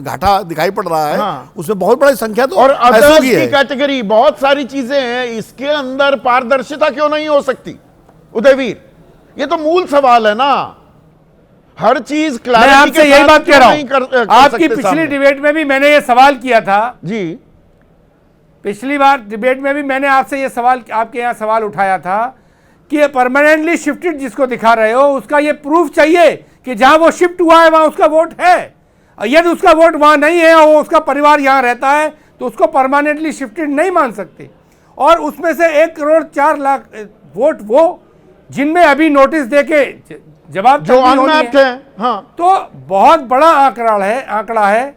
घाटा दिखाई पड़ रहा है, हाँ। उसमें बहुत बड़ी संख्या तो और पैसों अदर्स की की है। कैटेगरी, बहुत सारी चीजें हैं, इसके अंदर पारदर्शिता क्यों नहीं हो सकती उदयवीर? ये तो मूल सवाल है ना, हर चीज मैं क्लैरिटी आपसे के यही साथ बात क्यों कह रहा नहीं कर हूं। सकते आपकी पिछली सामने? डिबेट में भी मैंने ये सवाल किया था, जी, पिछली बार डिबेट में भी मैंने आपसे ये सवाल, आपके यहाँ सवाल उठाया था कि ये परमानेंटली शिफ्टेड जिसको दिखा रहे हो उसका ये प्रूफ चाहिए कि जहां वो शिफ्ट हुआ है वहां उसका वोट है, और यदि उसका वोट वहां नहीं है और उसका परिवार यहां रहता है तो उसको परमानेंटली शिफ्टेड नहीं मान सकते। और उसमें से 1,04,00,000 वोट वो जिनमें अभी नोटिस देके जवाब जो अनमैप्ड है, हाँ, तो बहुत बड़ा आंकड़ा है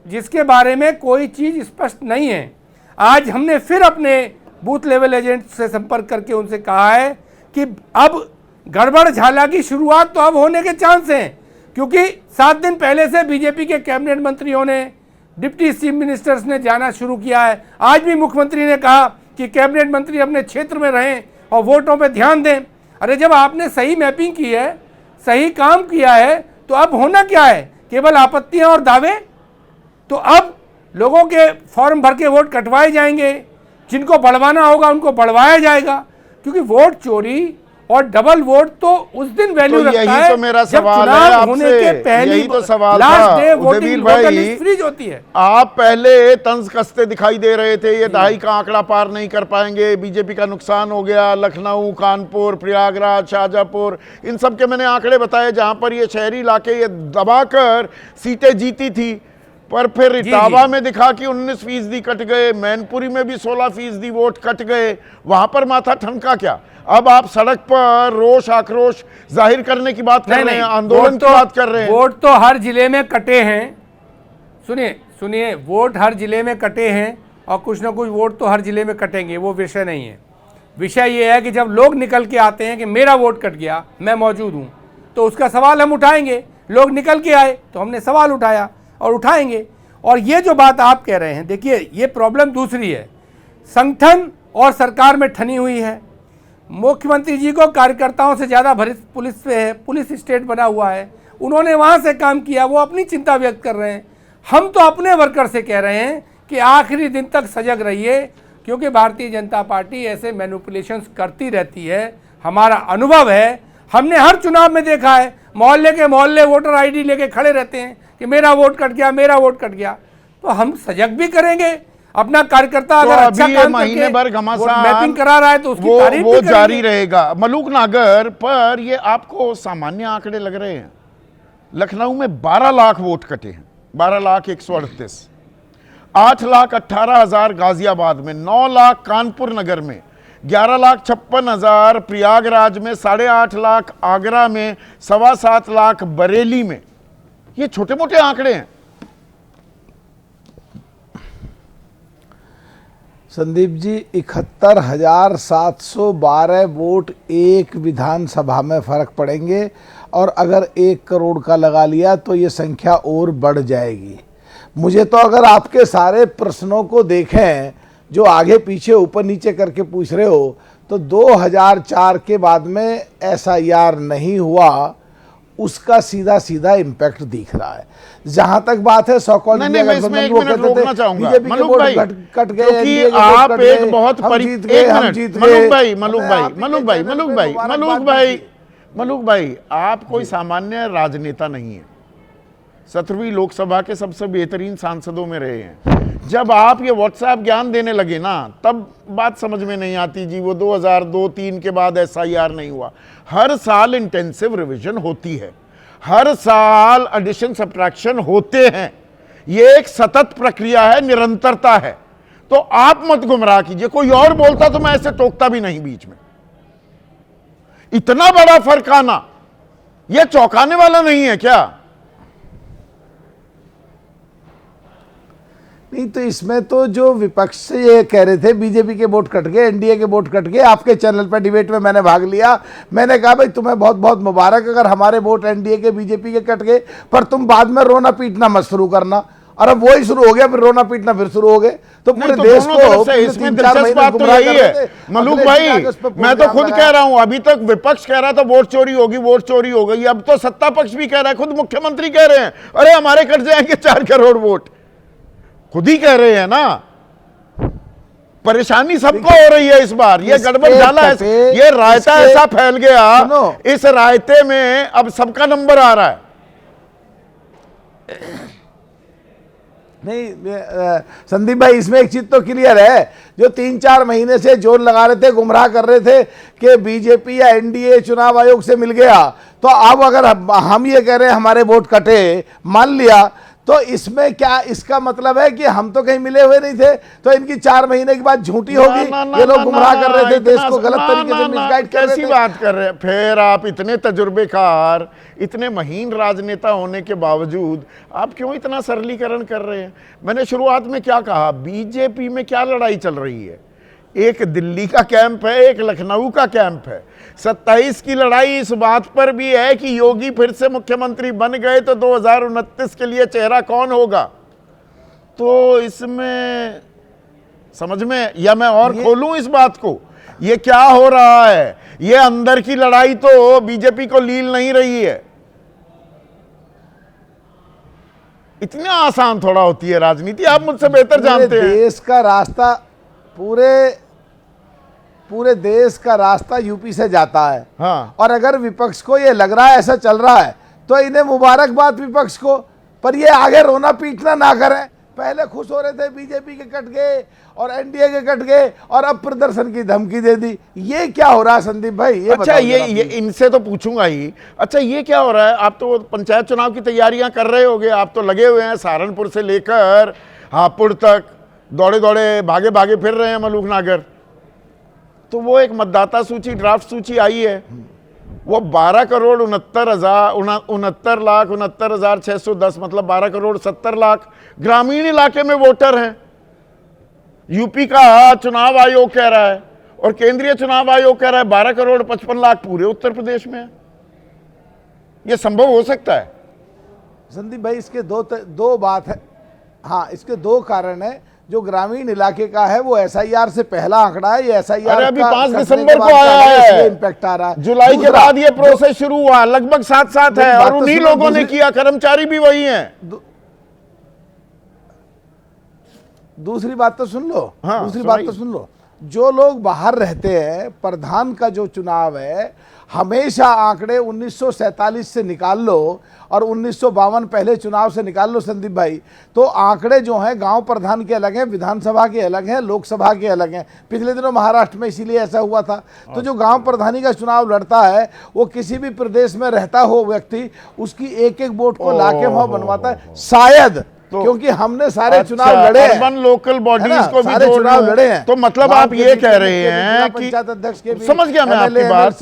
जिसके बारे में कोई चीज स्पष्ट नहीं है। आज हमने फिर अपने बूथ लेवल एजेंट से संपर्क करके उनसे कहा है कि अब गड़बड़ झाला की शुरुआत तो अब होने के चांस हैं, क्योंकि 7 दिन पहले से बीजेपी के कैबिनेट मंत्रियों ने, डिप्टी चीफ मिनिस्टर्स ने जाना शुरू किया है। आज भी मुख्यमंत्री ने कहा कि कैबिनेट मंत्री अपने क्षेत्र में रहें और वोटों पर ध्यान दें। अरे जब आपने सही मैपिंग की है, सही काम किया है, तो अब होना क्या है? केवल आपत्तियां और दावे? तो अब लोगों के फॉर्म भर के वोट कटवाए जाएंगे, जिनको बढ़वाना होगा उनको बढ़वाया जाएगा, क्योंकि वोट चोरी और डबल वोट तो उस दिन वैल्यू तो रखता यही है तो मेरा जब सवाल है चुनाव आपसे, होने के पहले यही तो सवाल लास्ट था डे उदयवीर वोटिंग भाई। वोटर लिस्ट फ्रीज होती है। आप पहले तंज कसते दिखाई दे रहे थे, ये दहाई का आंकड़ा पार नहीं कर पाएंगे, बीजेपी का नुकसान हो गया, लखनऊ, कानपुर, प्रयागराज, शाहजहांपुर, इन सब के मैंने आंकड़े बताए जहां पर ये शहरी इलाके ये दबाकर सीटें जीती थी। पर फिर इटावा में दिखा कि 19% कट गए, मैनपुरी में भी 16% वोट कट गए, वहां पर माथा ठनका क्या? अब आप सड़क पर रोष आक्रोश जाहिर करने की बात कर रहे हैं, आंदोलन की बात कर रहे हैं। वोट तो हर जिले में कटे हैं, सुनिए, वोट हर जिले में कटे हैं और कुछ ना कुछ वोट तो हर जिले में कटेंगे, वो विषय नहीं है। विषय ये है कि जब लोग निकल के आते हैं कि मेरा वोट कट गया, मैं मौजूद हूं, तो उसका सवाल हम उठाएंगे। लोग निकल के आए तो हमने सवाल उठाया और उठाएंगे। और ये जो बात आप कह रहे हैं, देखिए ये प्रॉब्लम दूसरी है, संगठन और सरकार में ठनी हुई है। मुख्यमंत्री जी को कार्यकर्ताओं से ज़्यादा भरित पुलिस पे है, पुलिस स्टेट बना हुआ है, उन्होंने वहाँ से काम किया, वो अपनी चिंता व्यक्त कर रहे हैं। हम तो अपने वर्कर से कह रहे हैं कि आखिरी दिन तक सजग रहिए, क्योंकि भारतीय जनता पार्टी ऐसे मैनिपुलेशंस करती रहती है। हमारा अनुभव है, हमने हर चुनाव में देखा है, मोहल्ले के मोहल्ले वोटर आईडी लेके खड़े रहते हैं कि मेरा वोट कट गया, मेरा वोट कट गया। तो हम सजग भी करेंगे, अपना कार्यकर्ता अगर तो अच्छा अभी काम महीने भर घमासान मैपिंग करा रहा है तो उसकी तारीफ वो भी जारी करेंगे। रहेगा। मलूक नागर पर ये आपको सामान्य आंकड़े लग रहे हैं? लखनऊ में 12 लाख वोट कटे हैं, 12,138, 8,18,000 गाजियाबाद में, 9 लाख कानपुर नगर में, 11,56,000 प्रयागराज में, 8.5 लाख आगरा में, 7.25 लाख बरेली में। ये छोटे मोटे आंकड़े हैं। संदीप जी, 71,712 वोट एक विधानसभा में फर्क पड़ेंगे, और अगर 1 करोड़ का लगा लिया तो ये संख्या और बढ़ जाएगी। मुझे तो अगर आपके सारे प्रश्नों को देखें जो आगे पीछे ऊपर नीचे करके पूछ रहे हो, तो 2004 के बाद में SIR नहीं हुआ, उसका सीधा सीधा इम्पैक्ट दिख रहा है। जहां तक बात है सौ-कॉल नहीं, मैं इसमें एक मिनट रोकना चाहूंगा मलूक भाई, कट गए, क्योंकि आप एक बहुत मलूक भाई, आप कोई सामान्य राजनेता नहीं है, 17वीं लोकसभा के सबसे बेहतरीन सांसदों में रहे हैं। जब आप ये व्हाट्सएप ज्ञान देने लगे ना, तब बात समझ में नहीं आती जी। वो 2002-03 के बाद SIR नहीं हुआ। हर साल इंटेंसिव रिवीजन होती है, हर साल एडिशन सब्ट्रैक्शन होते हैं, ये एक सतत प्रक्रिया है, निरंतरता है। तो आप मत गुमराह कीजिए। कोई और बोलता तो मैं ऐसे टोकता भी नहीं बीच में। इतना बड़ा फर्क आना यह चौंकाने वाला नहीं है क्या? नहीं, तो इसमें तो जो विपक्ष से ये कह रहे थे बीजेपी के वोट कट गए, एनडीए के वोट कट गए, आपके चैनल पर डिबेट में मैंने भाग लिया। मैंने कहा भाई तुम्हें बहुत बहुत मुबारक अगर हमारे वोट एनडीए के बीजेपी के कट गए, पर तुम बाद में रोना पीटना मत शुरू करना। और अब वही शुरू हो गया, फिर रोना पीटना फिर शुरू हो गए। तो पूरे तो देश दोनों को तरफ से इसमें दिलचस्प बात तो यही है मलूक भाई, मैं तो खुद कह रहा हूं, अभी तक विपक्ष कह रहा था वोट चोरी होगी, वोट चोरी हो गई, अब तो सत्ता पक्ष भी कह रहा है, खुद मुख्यमंत्री कह रहे हैं अरे हमारे कट जाएंगे 4 करोड़ वोट, खुद ही कह रहे हैं ना। परेशानी सबको हो रही है इस बार, ये गड़बड़ झाला है, ये रायता ऐसा फैल गया, इस रायते में अब सबका नंबर आ रहा है। नहीं संदीप भाई, इसमें एक चीज तो क्लियर है, जो 3-4 महीने से जोर लगा रहे थे, गुमराह कर रहे थे कि बीजेपी या एनडीए चुनाव आयोग से मिल गया, तो अब अगर हम ये कह रहे हैं हमारे वोट कटे, मान लिया, तो इसमें क्या इसका मतलब है कि हम तो कहीं मिले हुए नहीं थे, तो इनकी 4 महीने के बाद झूठी होगी, ये लोग गुमराह कर रहे थे, देश को गलत तरीके से मिसगाइड कर रहे थे। कैसी बात कर रहे हैं फिर आप, इतने तजुर्बेकार, इतने महीन राजनेता होने के बावजूद आप क्यों इतना सरलीकरण कर रहे हैं? मैंने शुरुआत में क्या कहा, बीजेपी में क्या लड़ाई चल रही है, एक दिल्ली का कैंप है, एक लखनऊ का कैंप है। 27 की लड़ाई इस बात पर भी है कि योगी फिर से मुख्यमंत्री बन गए तो 2029 के लिए चेहरा कौन होगा। तो इसमें समझ में, या मैं और खोलूं इस बात को, ये क्या हो रहा है, ये अंदर की लड़ाई तो बीजेपी को लील नहीं रही है। इतना आसान थोड़ा होती है राजनीति, आप मुझसे बेहतर जानते हैं। देश का रास्ता, पूरे देश का रास्ता यूपी से जाता है। हाँ। और अगर विपक्ष को ये लग रहा है ऐसा चल रहा है, तो इन्हें मुबारकबाद विपक्ष को, पर ये आगे रोना पीटना ना करें। पहले खुश हो रहे थे बीजेपी के कट गए और एनडीए के कट गए, और अब प्रदर्शन की धमकी दे दी। ये क्या हो रहा है संदीप भाई, ये अच्छा, ये इनसे तो पूछूंगा ही। अच्छा, ये क्या हो रहा है? आप तो पंचायत चुनाव की तैयारियां कर रहे होगे, आप तो लगे हुए हैं, सहारनपुर से लेकर हापुड़ तक दौड़े दौड़े भागे भागे फिर रहे हैं मलूक नागर। तो वो एक मतदाता सूची, ड्राफ्ट सूची आई है, वो 12,69,69,69,610, मतलब 12,70,00,000 ग्रामीण इलाके में वोटर हैं। यूपी का चुनाव आयोग कह रहा है और केंद्रीय चुनाव आयोग कह रहा है 12,55,00,000 पूरे उत्तर प्रदेश में है। यह संभव हो सकता है संदीप भाई? इसके दो बात है। हाँ, इसके 2 कारण है। जो ग्रामीण इलाके का है वो एसआईआर से पहला आंकड़ा है, ये एसआईआर अभी 5 दिसंबर को आया है, इम्पैक्ट आ रहा है। जुलाई के बाद ये प्रोसेस शुरू हुआ, लगभग साथ है, और उन्हीं लोगों ने किया, कर्मचारी भी वही हैं। दूसरी बात तो सुन लो। हाँ, दूसरी बात तो सुन लो, जो लोग बाहर रहते हैं, प्रधान का जो चुनाव है, हमेशा आंकड़े 1947 से निकाल लो और 1952 पहले चुनाव से निकाल लो संदीप भाई, तो आंकड़े जो हैं गांव प्रधान के अलग हैं, विधानसभा के अलग हैं, लोकसभा के अलग हैं। पिछले दिनों महाराष्ट्र में इसीलिए ऐसा हुआ था। तो जो गांव प्रधानी का चुनाव लड़ता है, वो किसी भी प्रदेश में रहता हो व्यक्ति, उसकी एक एक वोट को लाके वहां बनवाता है, शायद, क्योंकि हमने सारे चुनाव लड़े हैं, अर्बन लोकल बॉडीज को भी चुनाव लड़े हैं। तो मतलब आप ये कह रहे हैं कि, पंचायत अध्यक्ष के भी, समझ गया मैं आपकी बात,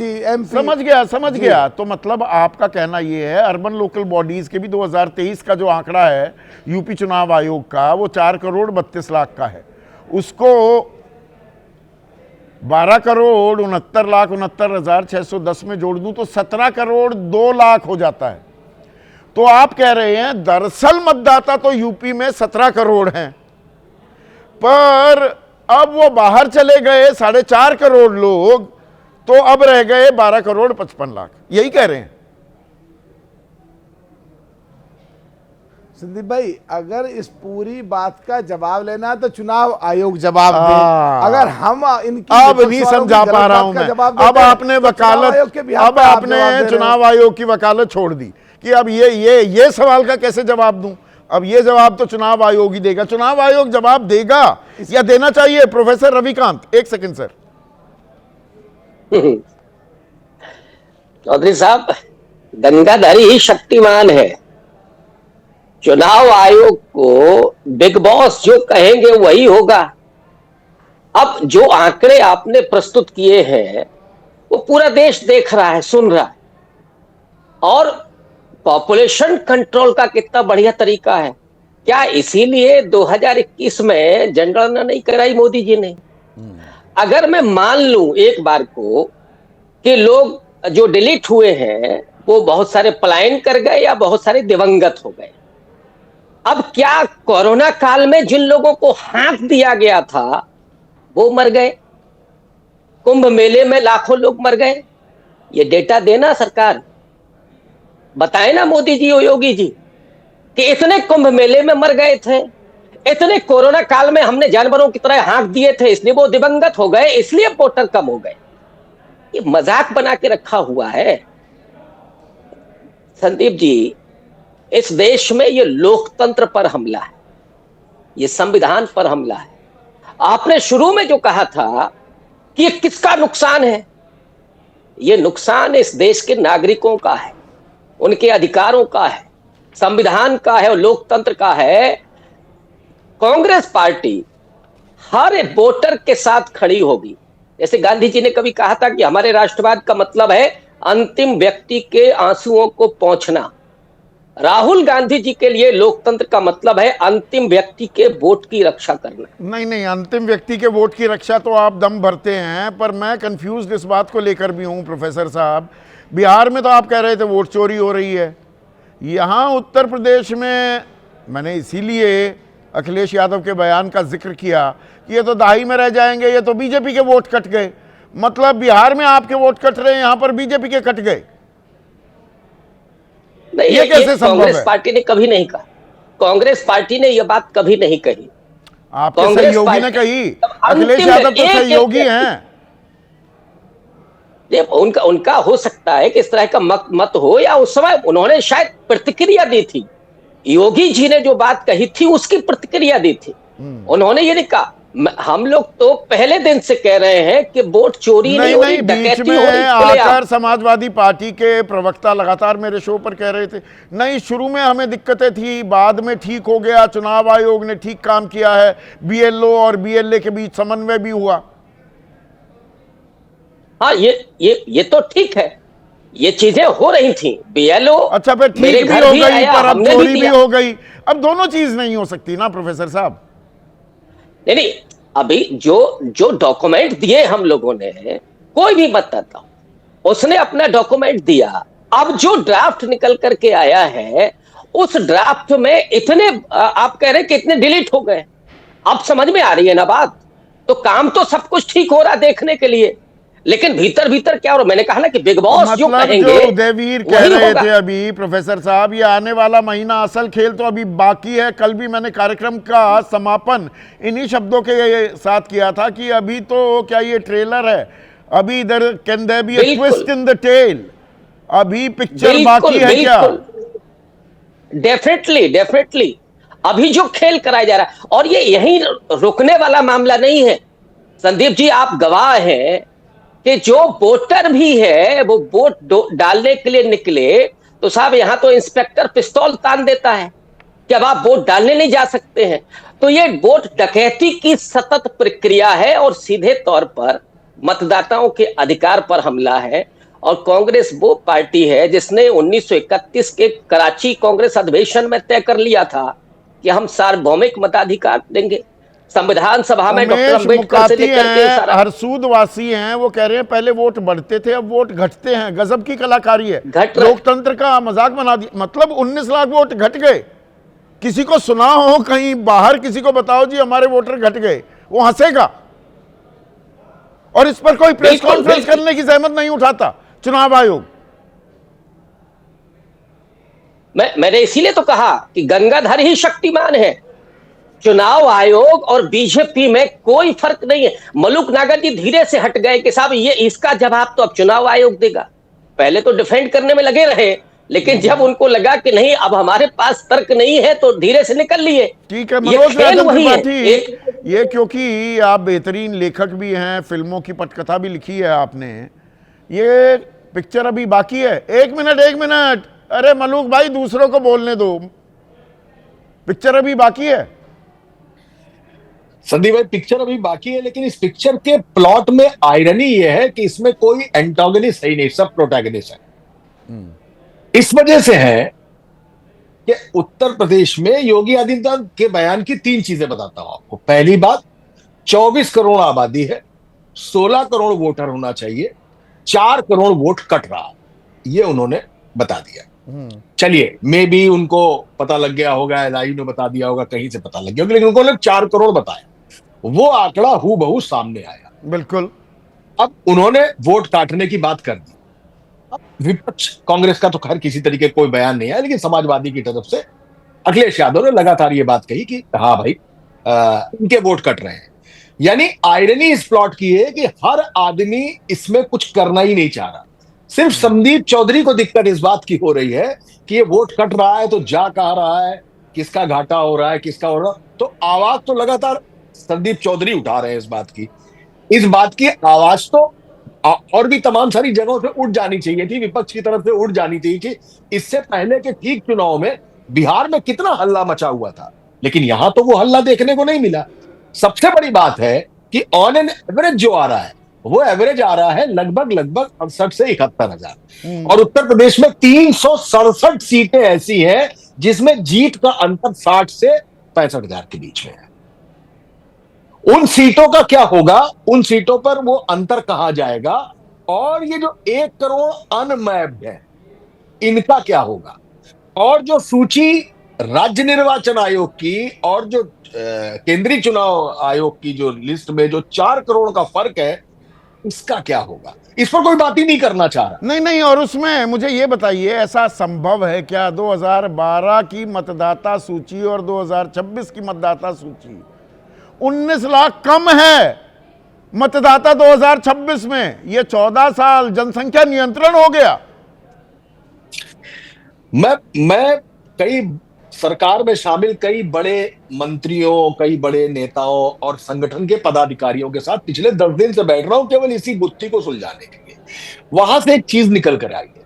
समझ जी। गया। तो मतलब आपका कहना ये है, अर्बन लोकल बॉडीज के भी 2023 का जो आंकड़ा है यूपी चुनाव आयोग का, वो 4,32,00,000 का है, उसको 12,69,69,610 में जोड़ दूं तो 17,02,00,000 हो जाता है। तो आप कह रहे हैं दरअसल मतदाता तो यूपी में 17 करोड़ हैं, पर अब वो बाहर चले गए 4.5 करोड़ लोग, तो अब रह गए 12,55,00,000, यही कह रहे हैं संदीप भाई? अगर इस पूरी बात का जवाब लेना है तो चुनाव आयोग जवाब दे। अगर हम इनकी अब नहीं समझा पा रहा हूं मैं। अब आपने वकालत, अब आपने चुनाव आयोग की वकालत छोड़ दी कि अब ये सवाल का कैसे जवाब दूं। अब ये जवाब तो चुनाव आयोग ही देगा। चुनाव आयोग जवाब देगा या देना चाहिए? Professor Ravikant, 1 second sir. Chaudhary साहब, गंगाधरी ही शक्तिमान है। चुनाव आयोग को बिग बॉस जो कहेंगे वही होगा। अब जो आंकड़े आपने प्रस्तुत किए हैं वो पूरा देश देख रहा है, सुन रहा है, और पॉपुलेशन कंट्रोल का कितना बढ़िया तरीका है। क्या इसीलिए 2021 में जनगणना नहीं कराई मोदी जी ने? अगर मैं मान लूं एक बार को कि लोग जो डिलीट हुए हैं वो बहुत सारे पलायन कर गए या बहुत सारे दिवंगत हो गए, अब क्या कोरोना काल में जिन लोगों को हाँक दिया गया था वो मर गए, कुंभ मेले में लाखों लोग मर गए, ये डेटा देना सरकार, बताए ना मोदी जी और योगी जी कि इतने कुंभ मेले में मर गए थे, इतने कोरोना काल में हमने जानवरों की तरह हाँक दिए थे, इसलिए वो दिवंगत हो गए, इसलिए वोटर कम हो गए। ये मजाक बना के रखा हुआ है संदीप जी। इस देश में ये लोकतंत्र पर हमला है, ये संविधान पर हमला है। आपने शुरू में जो कहा था कि ये किसका नुकसान है, ये नुकसान इस देश के नागरिकों का है, उनके अधिकारों का है, संविधान का है और लोकतंत्र का है। कांग्रेस पार्टी हर वोटर के साथ खड़ी होगी। जैसे गांधी जी ने कभी कहा था कि हमारे राष्ट्रवाद का मतलब है अंतिम व्यक्ति के आंसुओं को पोंछना, राहुल गांधी जी के लिए लोकतंत्र का मतलब है अंतिम व्यक्ति के वोट की रक्षा करना। नहीं नहीं, अंतिम व्यक्ति के वोट की रक्षा तो आप दम भरते हैं, पर मैं कंफ्यूज इस बात को लेकर भी हूं प्रोफेसर साहब। बिहार में तो आप कह रहे थे वोट चोरी हो रही है, यहाँ उत्तर प्रदेश में मैंने इसीलिए अखिलेश यादव के बयान का जिक्र किया कि ये तो दाही में रह जाएंगे, ये तो बीजेपी के वोट कट गए। मतलब बिहार में आपके वोट कट रहे हैं, यहाँ पर बीजेपी के कट गए। नहीं, ये कैसे संभव कांग्रेस है? पार्टी ने कभी नहीं कहा, कांग्रेस पार्टी ने यह बात कभी नहीं कही। आपके कांग्रेस सहयोगी ने कही, अखिलेश यादव तो सहयोगी हैं। उनका हो सकता है कि इस तरह का मत हो, या उस समय उन्होंने शायद प्रतिक्रिया दी थी, योगी जी ने जो बात कही थी उसकी प्रतिक्रिया दी थी। उन्होंने ये नहीं कहा। हम लोग तो पहले दिन से कह रहे हैं कि वोट चोरी नहीं हो रही, डकैती हो रही। आकर समाजवादी पार्टी के प्रवक्ता लगातार मेरे शो पर कह रहे थे नहीं, शुरू में हमें दिक्कतें थी, बाद में ठीक हो गया, चुनाव आयोग ने ठीक काम किया है, बीएलओ और बीएलए के बीच समन्वय भी हुआ। हाँ, ये तो ठीक है, ये चीजें हो रही थी, बीएलओ अच्छा, फिर ठीक भी हो गई, पर अब चोरी भी हो गई। अब दोनों चीज नहीं हो सकती ना प्रोफेसर साहब। नहीं, अभी जो डॉक्यूमेंट दिए हम लोगों ने, कोई भी बताता उसने अपना डॉक्यूमेंट दिया। अब जो ड्राफ्ट निकल करके आया है, उस ड्राफ्ट में इतने आप कह रहे हैं कि इतने डिलीट हो गए। अब समझ में आ रही है ना बात। तो काम तो सब कुछ ठीक हो रहा देखने के लिए, लेकिन भीतर भीतर क्या हो रहा। मैंने कहा ना कि बिग बॉस जो कहेंगे, जो उदयवीर कह रहे थे अभी प्रोफेसर साहब, ये आने वाला महीना, असल खेल तो अभी बाकी है। कल भी मैंने कार्यक्रम का समापन इन्हीं शब्दों के साथ किया था कि अभी तो क्या ये ट्रेलर है, अभी इधर can there be a twist in the tail, अभी पिक्चर बाकी है क्या? डेफिनेटली अभी जो खेल कराया जा रहा है, और ये यहीं रुकने वाला मामला नहीं है संदीप जी। आप गवाह हैं कि जो वोटर भी है वो वोट डालने के लिए निकले तो साहब यहां तो इंस्पेक्टर पिस्तौल तान देता है कि अब आप वोट डालने नहीं जा सकते हैं। तो ये वोट डकैती की सतत प्रक्रिया है और सीधे तौर पर मतदाताओं के अधिकार पर हमला है। और कांग्रेस वो पार्टी है जिसने 1931 के कराची कांग्रेस अधिवेशन में तय कर लिया था कि हम सार्वभौमिक मताधिकार देंगे। संविधान सभा में डॉक्टर अम्बेडकर से लेकर के सारा हरसूद वासी हैं, वो कह रहे हैं पहले वोट बढ़ते थे, अब वोट घटते हैं। गजब की कलाकारी है, लोकतंत्र का मजाक बना दिया। मतलब 19 लाख वोट घट गए। किसी को सुना हो कहीं बाहर, किसी को बताओ जी हमारे वोटर घट गए, वो हंसेगा। और इस पर कोई प्रेस कॉन्फ्रेंस करने की जहमत नहीं उठाता चुनाव आयोग। मैंने इसीलिए तो कहा कि गंगाधर ही शक्तिमान है। चुनाव आयोग और बीजेपी में कोई फर्क नहीं है। मलूक नागर जी धीरे से हट गए कि साहब ये इसका जवाब तो अब चुनाव आयोग देगा। पहले तो डिफेंड करने में लगे रहे, लेकिन जब उनको लगा कि नहीं अब हमारे पास तर्क नहीं है तो धीरे से निकल लिए। ठीक है मनोज त्रिपाठी, ये क्योंकि आप बेहतरीन लेखक भी हैं, फिल्मों की पटकथा भी लिखी है आपने, ये पिक्चर अभी बाकी है। एक मिनट, अरे मलूक भाई दूसरों को बोलने दो, पिक्चर अभी बाकी है। संदीप भाई पिक्चर अभी बाकी है, लेकिन इस पिक्चर के प्लॉट में आयरनी यह है कि इसमें कोई एंटागनिस्ट है ही नहीं, सब प्रोटैगनिस्ट है। इस वजह से है कि उत्तर प्रदेश में योगी आदित्यनाथ के बयान की 3 चीजें बताता हूं आपको। पहली बात, 24 करोड़ आबादी है, 16 करोड़ वोटर होना चाहिए, 4 करोड़ वोट कट रहा, ये उन्होंने बता दिया। चलिए, मे बी उनको पता लग गया होगा, एलआईयू ने बता दिया होगा, कहीं से पता लग गया होगा, लेकिन उनको 4 करोड़ बताया, वो आंकड़ा हूबहू सामने आया। बिल्कुल। अब उन्होंने वोट काटने की बात कर दी। अब विपक्ष, कांग्रेस का तो खैर किसी तरीके कोई बयान नहीं है, लेकिन समाजवादी की तरफ से अखिलेश यादव ने लगातार ये बात कही कि हाँ भाई, इनके वोट कट रहे हैं। यानी आयरनी इस प्लॉट की है कि हर आदमी इसमें कुछ करना ही नहीं चाह रहा। सिर्फ संदीप चौधरी को दिक्कत इस बात की हो रही है कि ये वोट कट रहा है तो जा कह रहा है, किसका घाटा हो रहा है, किसका हो रहा है। तो आवाज तो लगातार संदीप चौधरी उठा रहे हैं इस बात की आवाज तो और भी तमाम सारी जगहों से उठ जानी चाहिए थी, विपक्ष की तरफ से उठ जानी चाहिए थी। इससे पहले के ठीक चुनाव में बिहार में कितना हल्ला मचा हुआ था, लेकिन यहां तो वो हल्ला देखने को नहीं मिला। सबसे बड़ी बात है कि ऑन एन एवरेज जो आ रहा है, वो एवरेज आ रहा है लगभग 68 से 71,000, और उत्तर प्रदेश में 367 सीटें ऐसी हैं जिसमें जीत का अंतर 60 से 65,000 के बीच में है। उन सीटों का क्या होगा, उन सीटों पर वो अंतर कहां जाएगा, और ये जो 1 करोड़ अनमैप्ड है, इनका क्या होगा। और जो सूची राज्य निर्वाचन आयोग की और जो केंद्रीय चुनाव आयोग की जो लिस्ट में जो 4 करोड़ का फर्क है, इसका क्या होगा, इस पर कोई बात ही नहीं करना चाह रहा। नहीं, और उसमें मुझे ये बताइए, ऐसा संभव है क्या 2012 की मतदाता सूची और 2026 की मतदाता सूची 19 लाख कम है मतदाता 2026 में? ये 14 साल जनसंख्या नियंत्रण हो गया। मैं कई सरकार में शामिल कई बड़े मंत्रियों, कई बड़े नेताओं और संगठन के पदाधिकारियों के साथ पिछले 10 दिन से बैठ रहा हूं केवल इसी गुत्थी को सुलझाने के लिए। वहां से एक चीज निकल कर आई है,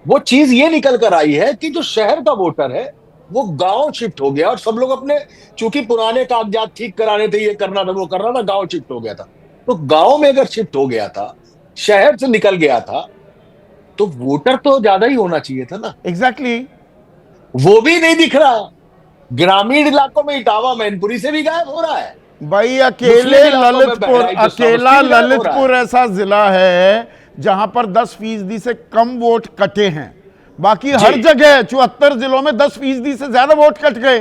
वो चीज ये निकल कर आई है कि जो शहर का वोटर है वो गांव शिफ्ट हो गया, और सब लोग अपने, चूंकि पुराने कागजात ठीक कराने थे, ये करना था, वो करना था, गांव शिफ्ट हो गया था। तो गांव में अगर शिफ्ट हो गया था, शहर से निकल गया था, तो वोटर तो ज्यादा ही होना चाहिए था ना। एग्जैक्टली। वो भी नहीं दिख रहा। ग्रामीण इलाकों में इटावा मैनपुरी से भी गायब हो रहा है भाई। अकेले अकेला ललितपुर ऐसा जिला है जहां पर 10% से कम वोट कटे हैं। बाकी हर जगह 74 जिलों में 10% से ज्यादा वोट कट गए।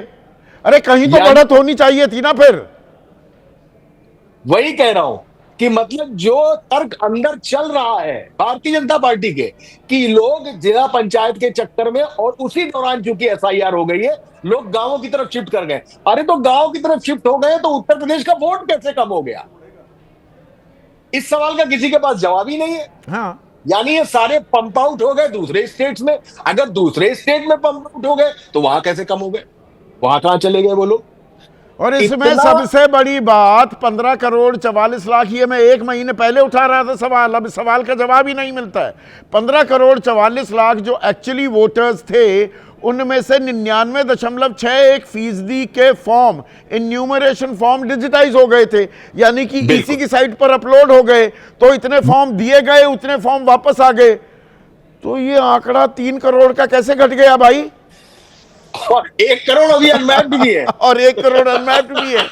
अरे कहीं तो बढ़त होनी चाहिए थी ना। फिर वही कह रहा हूं कि मतलब जो तर्क अंदर चल रहा है भारतीय जनता पार्टी के, कि लोग जिला पंचायत के चक्कर में, और उसी दौरान चूंकि एसआईआर हो गई है, लोग गांवों की तरफ शिफ्ट कर गए। अरे तो गांव की तरफ शिफ्ट हो गए तो उत्तर प्रदेश का वोट कैसे कम हो गया? इस सवाल का किसी के पास जवाब ही नहीं है। हाँ। यानी ये सारे पंप आउट हो गए दूसरे स्टेट्स में। अगर दूसरे स्टेट में पंप आउट हो गए तो वहां कैसे कम हो गए? वहां कहां चले गए वो लोग? और इसमें सबसे बड़ी बात 15 करोड़ 44 लाख, ये मैं 1 महीने पहले उठा रहा था सवाल, अब सवाल का जवाब ही नहीं मिलता है। 15 करोड़ 44 लाख जो एक्चुअली वोटर्स थे, उनमें से 99.61% के फॉर्म, इन्यूमरेशन फॉर्म डिजिटाइज हो गए थे, यानी कि इसी की साइट पर अपलोड हो गए। तो इतने फॉर्म दिए गए, उतने फॉर्म वापस आ गए। तो ये आंकड़ा 3 करोड़ का कैसे घट गया भाई? और 1 करोड़ अभी अनमैप्ड भी है। और 1 करोड़ अनमैप्ड भी है।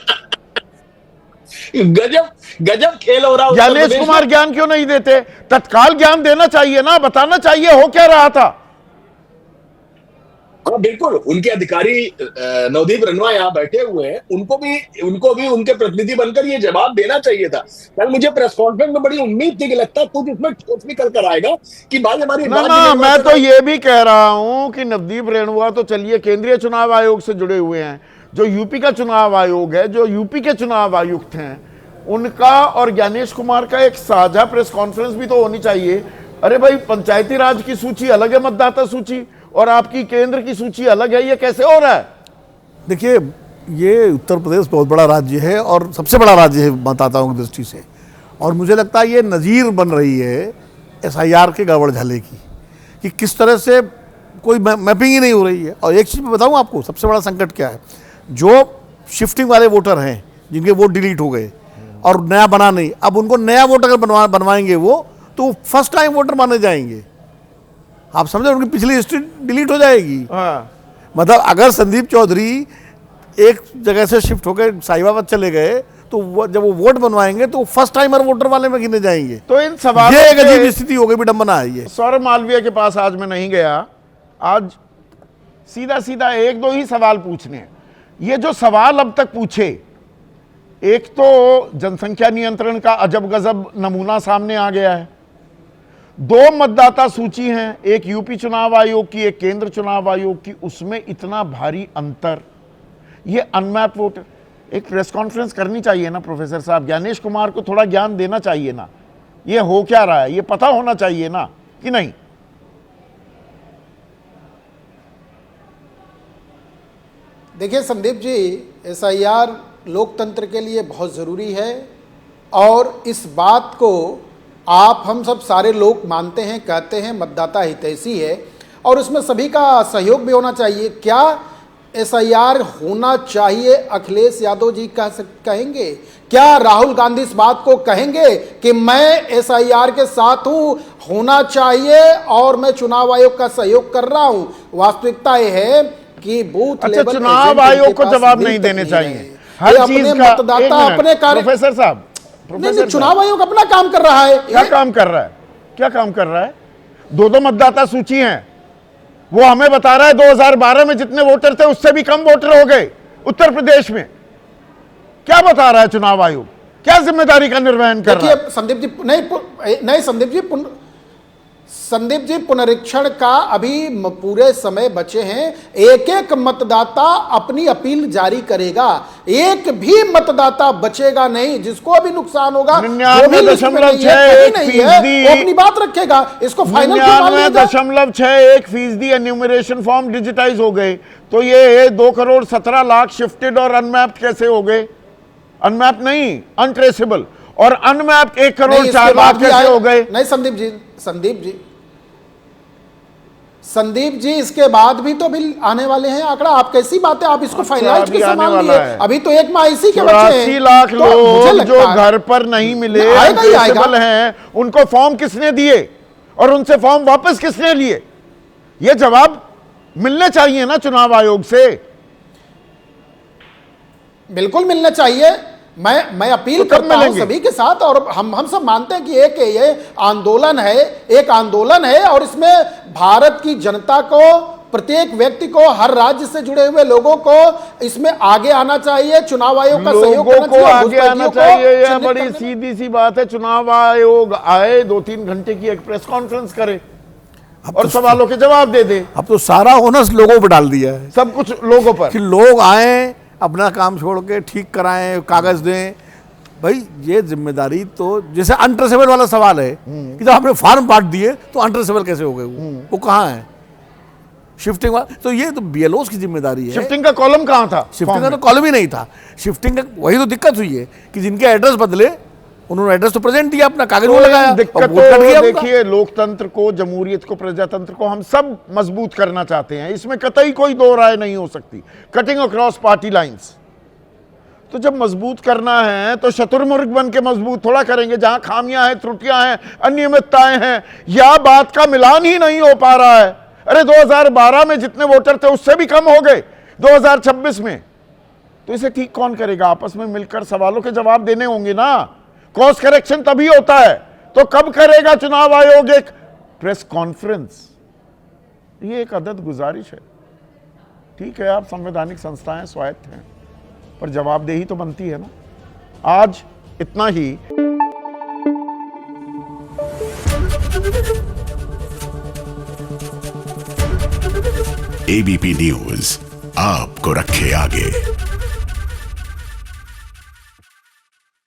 गजब खेल हो रहा है। ज्ञानेश कुमार ज्ञान क्यों नहीं देते? तत्काल ज्ञान देना चाहिए ना, बताना चाहिए हो क्या रहा था। हाँ बिल्कुल, उनके अधिकारी नवदीप रनवा यहाँ बैठे हुए हैं, उनको भी उनके प्रतिनिधि बनकर ये जवाब देना चाहिए था। कल मुझे प्रेस कॉन्फ्रेंस में बड़ी उम्मीद थी कि लगता कुछ इसमें ठोस निकल कर आएगा कि भाई हमारी ना, मैं तो ये भी कह रहा हूं कि नवदीप रेणुआ तो चलिए केंद्रीय चुनाव आयोग से जुड़े हुए हैं, जो यूपी का चुनाव आयोग है, जो यूपी के चुनाव आयुक्त हैं, उनका और ज्ञानेश कुमार का एक साझा प्रेस कॉन्फ्रेंस भी तो होनी चाहिए। अरे भाई, पंचायती राज की सूची अलग है, मतदाता सूची, और आपकी केंद्र की सूची अलग है, ये कैसे हो रहा है? देखिए, ये उत्तर प्रदेश बहुत बड़ा राज्य है और सबसे बड़ा राज्य है मतदाताओं की दृष्टि से, और मुझे लगता है ये नज़ीर बन रही है एसआईआर के गड़बड़ झाले की, कि किस तरह से कोई मैपिंग ही नहीं हो रही है। और एक चीज़ मैं बताऊँ आपको, सबसे बड़ा संकट क्या है, जो शिफ्टिंग वाले वोटर हैं जिनके वोट डिलीट हो गए और नया बना नहीं, अब उनको नया वोट अगर बनवाएंगे वो, तो फर्स्ट टाइम वोटर माने जाएंगे। आप समझे, उनकी पिछली हिस्ट्री डिलीट हो जाएगी। मतलब अगर संदीप चौधरी एक जगह से शिफ्ट होकर साहिबाबाद चले गए तो जब वो वोट बनवाएंगे तो फर्स्ट टाइमर वोटर वाले में गिने जाएंगे। तो इन सवालों ये एक के- अजीब स्थिति हो गई, विडंबना है ये। सौरभ मालवीय के पास आज मैं नहीं गया, आज सीधा सीधा एक दो ही सवाल पूछने हैं। ये जो सवाल अब तक पूछे, एक तो जनसंख्या नियंत्रण का अजब गजब नमूना सामने आ गया है, 2 मतदाता सूची हैं, एक यूपी चुनाव आयोग की, एक केंद्र चुनाव आयोग की, उसमें इतना भारी अंतर, ये अनमैप वोटर। एक प्रेस कॉन्फ्रेंस करनी चाहिए ना प्रोफेसर साहब, ज्ञानेश कुमार को थोड़ा ज्ञान देना चाहिए ना, ये हो क्या रहा है ये पता होना चाहिए ना, कि नहीं? देखिए संदीप जी, एसआईआर लोकतंत्र के लिए बहुत ज़रूरी है और इस बात को आप हम सब सारे लोग मानते हैं, कहते हैं मतदाता हितैषी है और उसमें सभी का सहयोग भी होना चाहिए। क्या एसआईआर होना चाहिए अखिलेश यादव जी कहेंगे? क्या राहुल गांधी इस बात को कहेंगे कि मैं एसआईआर के साथ हूं, होना चाहिए और मैं चुनाव आयोग का सहयोग कर रहा हूं? वास्तविकता यह है कि बूथ अच्छा, लेवल चुनाव एजेंट आयोग इनके को पास जवाब मिल नहीं तक देने चाहिए रहे। हर ये चीज अपने का। मतदाता एक मिनट, अपने कार्य। प्रोफेसर साहब, नहीं, चुनाव आयोग अपना काम कर रहा है। क्या काम कर रहा है? क्या काम कर रहा है? 2 मतदाता सूची हैं, वो हमें बता रहा है 2012 में जितने वोटर थे उससे भी कम वोटर हो गए उत्तर प्रदेश में। क्या बता रहा है चुनाव आयोग? क्या जिम्मेदारी का निर्वहन कर रहा है? देखिए संदीप जी, नहीं संदीप जी, पुनरीक्षण का अभी पूरे समय बचे हैं। एक एक मतदाता अपनी अपील जारी करेगा, एक भी मतदाता बचेगा नहीं जिसको भी नुकसान होगा। 99.61% वो अपनी बात रखेगा, इसको फाइनल क्यों मान लिया जाए? 99.61% एन्यूमरेशन फॉर्म डिजिटाइज हो गए, तो ये 2,17,00,000 शिफ्टेड और अनमैप्ड कैसे हो गए? अनमैप नहीं, अनट्रेसेबल। और अनमैप्ड 1,04,00,000 कैसे हो गए? नहीं संदीप जी, इसके बाद भी तो बिल आने वाले हैं आंकड़ा। आप कैसी बात है, आप इसको फाइनलाइज अभी कैसे आने मान वाला लिए? है। अभी तो 1 माह इसी के बचे हैं। 84 लाख तो मुझे लोग लगता जो है- घर पर नहीं मिले, आएगा ही आएगा। अनट्रेसेबल हैं, उनको फॉर्म किसने दिए और उनसे फॉर्म वापस किसने लिए? ये जवाब मिलने चाहिए ना चुनाव आयोग से। बिल्कुल मिलना चाहिए। मैं अपील तो कब करता हूं मिलेंगे? सभी के साथ, और हम सब मानते हैं कि ये आंदोलन है, एक आंदोलन है और इसमें भारत की जनता को, प्रत्येक व्यक्ति को, हर राज्य से जुड़े हुए लोगों को इसमें आगे आना चाहिए। चुनाव आयोग का सहयोग लोगों करना को चाहिए, आगे आना घुसपैठियों को चाहिए। यह चिन्हित बड़ी करने में- सीधी सी बात है। चुनाव आयोग आए, 2-3 घंटे की एक प्रेस कॉन्फ्रेंस करे और सवालों के जवाब दे दे। अब तो सारा ओनस लोगों पर डाल दिया है सब कुछ लोगों पर कि लोग आए, अपना काम छोड़ के ठीक कराएं, कागज दें। भाई ये जिम्मेदारी तो, जैसे अनट्रेसेबल वाला सवाल है कि जब आपने फॉर्म बांट दिए तो अनट्रेसेबल कैसे हो गए? वो कहाँ है? शिफ्टिंग वाला तो ये तो बीएलओ की जिम्मेदारी है। शिफ्टिंग का कॉलम कहां था? शिफ्टिंग का तो कॉलम ही नहीं था। शिफ्टिंग का वही तो दिक्कत हुई है कि जिनके एड्रेस बदले, उन्होंने एड्रेस तो प्रेजेंट दिया, अपना कागज वो लगाया, दिक्कत और वोट कट गया तो उनका। देखिए, लोकतंत्र को, जमहूरियत को, प्रजातंत्र को हम सब मजबूत करना चाहते हैं, इसमें कतई कोई दो राय नहीं हो सकती, कटिंग अक्रॉस पार्टी लाइंस। तो जब मजबूत करना है तो शतुरमुर्ग बन के मजबूत थोड़ा करेंगे। जहां खामियां हैं, त्रुटियां हैं, अनियमितताएं हैं, या बात का मिलान ही नहीं हो पा रहा है। अरे 2012 में जितने वोटर थे उससे भी कम हो गए 2026 में, तो इसे ठीक कौन करेगा? आपस में मिलकर सवालों के जवाब देने होंगे ना। कॉस्ट करेक्शन तभी होता है, तो कब करेगा चुनाव आयोग एक प्रेस कॉन्फ्रेंस? ये एक अदद गुजारिश है। ठीक है, आप संवैधानिक संस्थाएं स्वायत्त हैं, पर जवाबदेही तो बनती है ना। आज इतना ही। एबीपी न्यूज आपको रखे आगे।